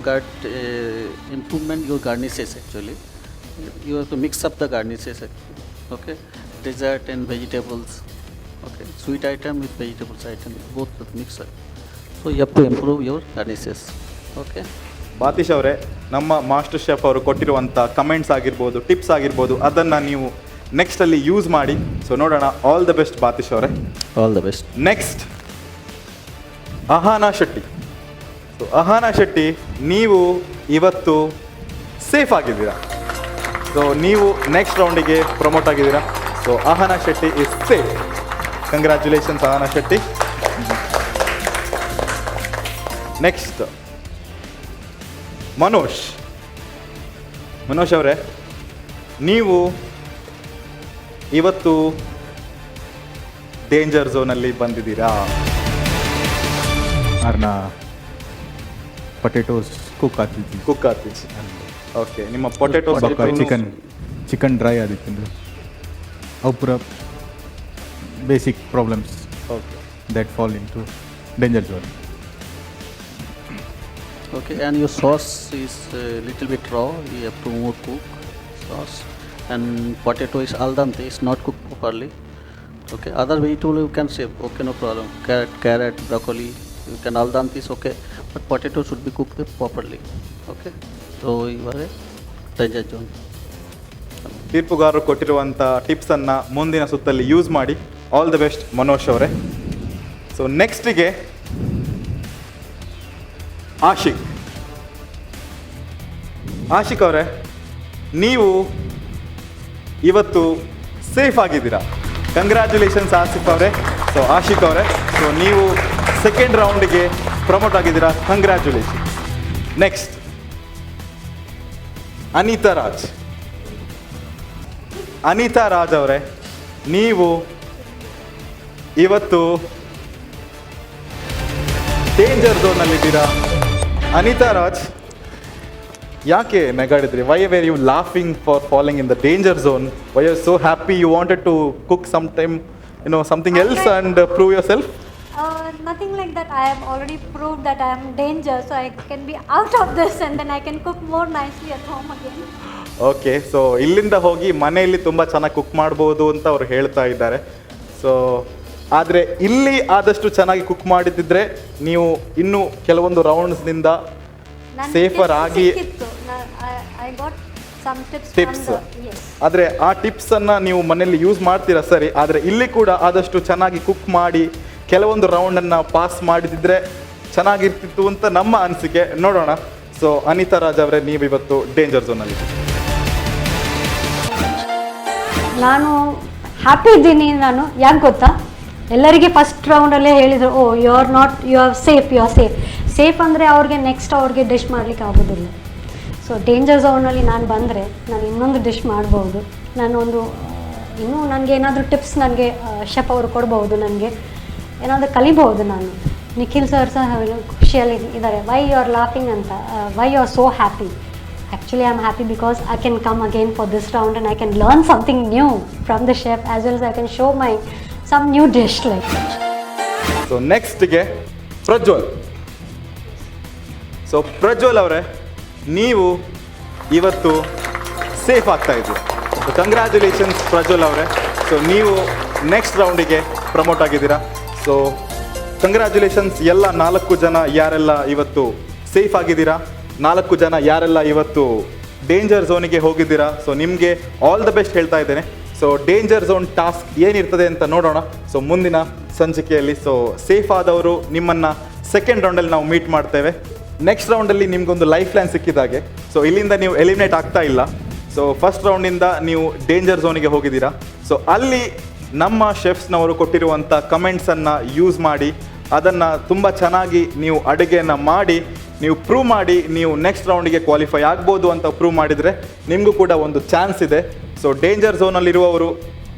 improvement your garnishes actually. You have to mix up the garnishes actually. Okay, dessert and vegetables. Okay, sweet item with vegetables item, both mix up. So you have to improve your garnishes. Okay. ಬಾತಿಶ್ ಅವರೇ, ನಮ್ಮ master chef ಅವರು ಕೊಟ್ಟಿರುವಂಥ comments ಆಗಿರ್ಬೋದು, tips ಆಗಿರ್ಬೋದು, ಅದನ್ನು ನೀವು ನೆಕ್ಸ್ಟಲ್ಲಿ use ಮಾಡಿ. ಸೊ ನೋಡೋಣ. ಆಲ್ ದ ಬೆಸ್ಟ್ ಬಾತಿಶ್ ಅವರೇ. All the best. Next Ahana Shetty. So Ahana Shetty, ನೀವು ಇವತ್ತು ಸೇಫ್ ಆಗಿದ್ದೀರಾ. ಸೊ ನೀವು ನೆಕ್ಸ್ಟ್ ರೌಂಡಿಗೆ ಪ್ರಮೋಟ್ ಆಗಿದ್ದೀರಾ. So Ahana Shetty is safe. Congratulations Ahana Shetty. Next Manoj ಅವರೇ, ನೀವು ಇವತ್ತು ಡೇಂಜರ್ ಝೋನಲ್ಲಿ ಬಂದಿದ್ದೀರಾ. ಅರ್ನ ಪೊಟೆಟೋಸ್ ಕುಕ್ ಆಗ್ತಿದ್ವಿ. ಓಕೆ, ನಿಮ್ಮ ಪೊಟೆಟೋಸ್ ಚಿಕನ್ ಡ್ರೈ ಆದಿತ್ತು. ಅವು ಪೂರ basic problems that fall in to danger zone. Okay, and your sauce is a little bit raw. You have to more cook sauce, and potato is al dente. It's not cooked properly. Okay, other vegetable you can save. Okay, no problem. Carrot, broccoli, you can al dente is okay, but potato should be cooked properly. Okay, so you are a danger zone. ತೀರ್ಪುಗಾರರು ಕೊಟ್ಟಿರುವಂಥ ಟಿಪ್ಸನ್ನು ಮುಂದಿನ ಸುತ್ತಲ್ಲಿ use ಮಾಡಿ. All the best Manoj ಅವರೇ. So ನೆಕ್ಸ್ಟಿಗೆ Ashiq ಅವರೇ, ನೀವು ಇವತ್ತು safe ಆಗಿದ್ದೀರಾ. Congratulations Asif ಅವರೇ. So Ashiq ಅವರೇ, ಸೊ ನೀವು ಸೆಕೆಂಡ್ ರೌಂಡಿಗೆ ಪ್ರಮೋಟ್ ಆಗಿದ್ದೀರಾ. ಕಂಗ್ರ್ಯಾಚುಲೇಷನ್. ನೆಕ್ಸ್ಟ್ ಅನಿತಾ ರಾಜ್ ಅವರೇ, ನೀವು ಇವತ್ತು ಡೇಂಜರ್ ಝೋನಲ್ಲಿದ್ದೀರಾ. ಅನಿತಾ ರಾಜ್, ಯಾಕೆ ನಗಾಡಿದ್ರಿ? Why were you laughing for falling in the danger zone? Why are so happy? You wanted to cook some time, something else and prove yourself? Nothing like that. I have already proved that I am danger, so I can be out of this and then I can cook more nicely at home again. Okay, so ಇಲ್ಲಿಂದ ಹೋಗಿ ಮನೆಯಲ್ಲಿ ತುಂಬ ಚೆನ್ನಾಗಿ cook ಮಾಡ್ಬೋದು ಅಂತ ಅವ್ರು ಹೇಳ್ತಾ ಇದ್ದಾರೆ. ಸೊ ಆದರೆ ಇಲ್ಲಿ ಆದಷ್ಟು ಚೆನ್ನಾಗಿ ಕುಕ್ ಮಾಡಿದ್ದಿದ್ರೆ ನೀವು ಇನ್ನೂ ಕೆಲವೊಂದು ರೌಂಡ್ಸ್ನಿಂದ ಸೇಫರ್ ಆಗಿ ಟಿಪ್ಸ್. ಆದರೆ ಆ ಟಿಪ್ಸನ್ನು ನೀವು ಮನೆಯಲ್ಲಿ ಯೂಸ್ ಮಾಡ್ತೀರಾ ಸರಿ, ಆದರೆ ಇಲ್ಲಿ ಕೂಡ ಆದಷ್ಟು ಚೆನ್ನಾಗಿ ಕುಕ್ ಮಾಡಿ ಕೆಲವೊಂದು ರೌಂಡನ್ನು ಪಾಸ್ ಮಾಡಿದಿದ್ರೆ ಚೆನ್ನಾಗಿರ್ತಿತ್ತು ಅಂತ ನಮ್ಮ ಅನಿಸಿಕೆ. ನೋಡೋಣ. ಸೊ ಅನಿತಾ ರಾಜ್ ಅವರೇ, ನೀವು ಇವತ್ತು ಡೇಂಜರ್ ಝೋನಲ್ಲಿ. ನಾನು ಹ್ಯಾಪಿ ಇದ್ದೀನಿ. ನಾನು ಯಾಕೆ ಗೊತ್ತಾ, ಎಲ್ಲರಿಗೆ ಫಸ್ಟ್ ರೌಂಡಲ್ಲೇ ಹೇಳಿದರು, ಓ ಯು ಆರ್ ಸೇಫ್ ಅಂದರೆ ಅವ್ರಿಗೆ ನೆಕ್ಸ್ಟ್ ಅವ್ರಿಗೆ ಡಿಶ್ ಮಾಡಲಿಕ್ಕೆ ಆಗೋದಿಲ್ಲ. ಸೊ ಡೇಂಜರ್ ಝೋನಲ್ಲಿ ನಾನು ಬಂದರೆ ನಾನು ಇನ್ನೊಂದು ಡಿಶ್ ಮಾಡ್ಬೋದು. ಇನ್ನೂ ನನಗೆ ಏನಾದರೂ ಟಿಪ್ಸ್ ನನಗೆ ಶೆಫ್ ಅವರು ಕೊಡ್ಬೋದು, ನನಗೆ ಏನಾದರೂ ಕಲಿಬಹುದು. ನಾನು ನಿಖಿಲ್ ಸರ್ ಸಹ ಖುಷಿಯಲ್ಲಿ ಇದ್ದಾರೆ. ವೈ ಯು ಆರ್ ಲಾಫಿಂಗ್ ಅಂತ, why you are so happy. Actually, I am happy because I can come again for this round and I can learn something new from the chef, as well as I can show some new dish like. So next ಗೆ Prajwal. So Prajwal ಅವರೇ, ನೀವು ಇವತ್ತು safe ಆಗ್ತಾ ಇದ್ದೀರಿ. So congratulations Prajwal ಅವರೇ. So ನೀವು next ರೌಂಡಿಗೆ promote ಆಗಿದ್ದೀರಾ. ಸೊ ಕಂಗ್ರ್ಯಾಚುಲೇಷನ್ಸ್ ಎಲ್ಲ 4 ಜನ ಯಾರೆಲ್ಲ ಇವತ್ತು ಸೇಫ್ ಆಗಿದ್ದೀರಾ, 4 ಜನ ಯಾರೆಲ್ಲ ಇವತ್ತು ಡೇಂಜರ್ ಝೋನಿಗೆ ಹೋಗಿದ್ದೀರಾ. ಸೊ ನಿಮಗೆ ಆಲ್ ದ ಬೆಸ್ಟ್ ಹೇಳ್ತಾ ಇದ್ದೇನೆ. ಸೊ ಡೇಂಜರ್ ಝೋನ್ ಟಾಸ್ಕ್ ಏನಿರ್ತದೆ ಅಂತ ನೋಡೋಣ ಸೊ ಮುಂದಿನ ಸಂಚಿಕೆಯಲ್ಲಿ. ಸೊ ಸೇಫ್ ಆದವರು ನಿಮ್ಮನ್ನು ಸೆಕೆಂಡ್ ರೌಂಡಲ್ಲಿ ನಾವು ಮೀಟ್ ಮಾಡ್ತೇವೆ. ನೆಕ್ಸ್ಟ್ ರೌಂಡಲ್ಲಿ ನಿಮಗೊಂದು ಲೈಫ್ ಲೈನ್ ಸಿಕ್ಕಿದಾಗೆ. ಸೊ ಇಲ್ಲಿಂದ ನೀವು ಎಲಿಮಿನೇಟ್ ಆಗ್ತಾ ಇಲ್ಲ. ಸೊ ಫಸ್ಟ್ ರೌಂಡಿಂದ ನೀವು ಡೇಂಜರ್ ಝೋನಿಗೆ ಹೋಗಿದ್ದೀರಾ. ಸೊ ಅಲ್ಲಿ ನಮ್ಮ ಶೆಫ್ಸ್ನವರು ಕೊಟ್ಟಿರುವಂಥ ಕಮೆಂಟ್ಸನ್ನು ಯೂಸ್ ಮಾಡಿ ಅದನ್ನು ತುಂಬ ಚೆನ್ನಾಗಿ ನೀವು ಅಡುಗೆಯನ್ನು ಮಾಡಿ ನೀವು ಪ್ರೂವ್ ಮಾಡಿ ನೀವು ನೆಕ್ಸ್ಟ್ ರೌಂಡಿಗೆ ಕ್ವಾಲಿಫೈ ಆಗ್ಬೋದು ಅಂತ ಪ್ರೂವ್ ಮಾಡಿದರೆ ನಿಮಗೂ ಕೂಡ ಒಂದು ಚಾನ್ಸ್ ಇದೆ. ಸೊ ಡೇಂಜರ್ ಝೋನಲ್ಲಿರುವವರು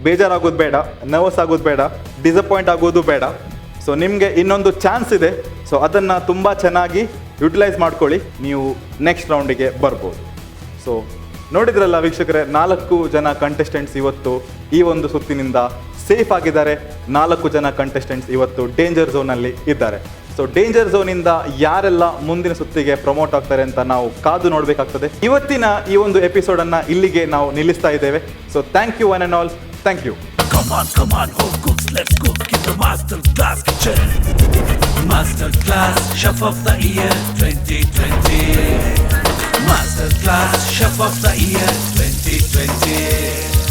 ಬೇಜಾರಾಗೋದು ಬೇಡ, ನರ್ವಸ್ ಆಗೋದು ಬೇಡ, ಡಿಸಪಾಯಿಂಟ್ ಆಗೋದು ಬೇಡ. ಸೊ ನಿಮಗೆ ಇನ್ನೊಂದು ಚಾನ್ಸ್ ಇದೆ. ಸೊ ಅದನ್ನು ತುಂಬ ಚೆನ್ನಾಗಿ ಯುಟಿಲೈಸ್ ಮಾಡ್ಕೊಳ್ಳಿ, ನೀವು ನೆಕ್ಸ್ಟ್ ರೌಂಡಿಗೆ ಬರ್ಬೋದು. ಸೊ ನೋಡಿದ್ರಲ್ಲ ವೀಕ್ಷಕರೇ, 4 ಜನ ಕಂಟೆಸ್ಟೆಂಟ್ಸ್ ಇವತ್ತು ಈ ಒಂದು ಸುತ್ತಿನಿಂದ ಸೇಫ್ ಆಗಿದ್ದಾರೆ. 4 ಜನ ಕಂಟೆಸ್ಟೆಂಟ್ಸ್ ಇವತ್ತು ಡೇಂಜರ್ ಝೋನಲ್ಲಿ ಇದ್ದಾರೆ. ಸೊ ಡೇಂಜರ್ ಝೋನಿಂದ ಯಾರೆಲ್ಲ ಮುಂದಿನ ಸುತ್ತಿಗೆ ಪ್ರಮೋಟ್ ಆಗ್ತಾರೆ ಅಂತ ನಾವು ಕಾದು ನೋಡಬೇಕಾಗ್ತದೆ. ಇವತ್ತಿನ ಈ ಒಂದು ಎಪಿಸೋಡನ್ನು ಇಲ್ಲಿಗೆ ನಾವು ನಿಲ್ಲಿಸ್ತಾ ಇದ್ದೇವೆ. So thank you one and all. Thank you. Come on, home cooks, let's cook in the Master Class kitchen. Master Class Chef of the Year 2020. Master Class Chef of the Year 2020.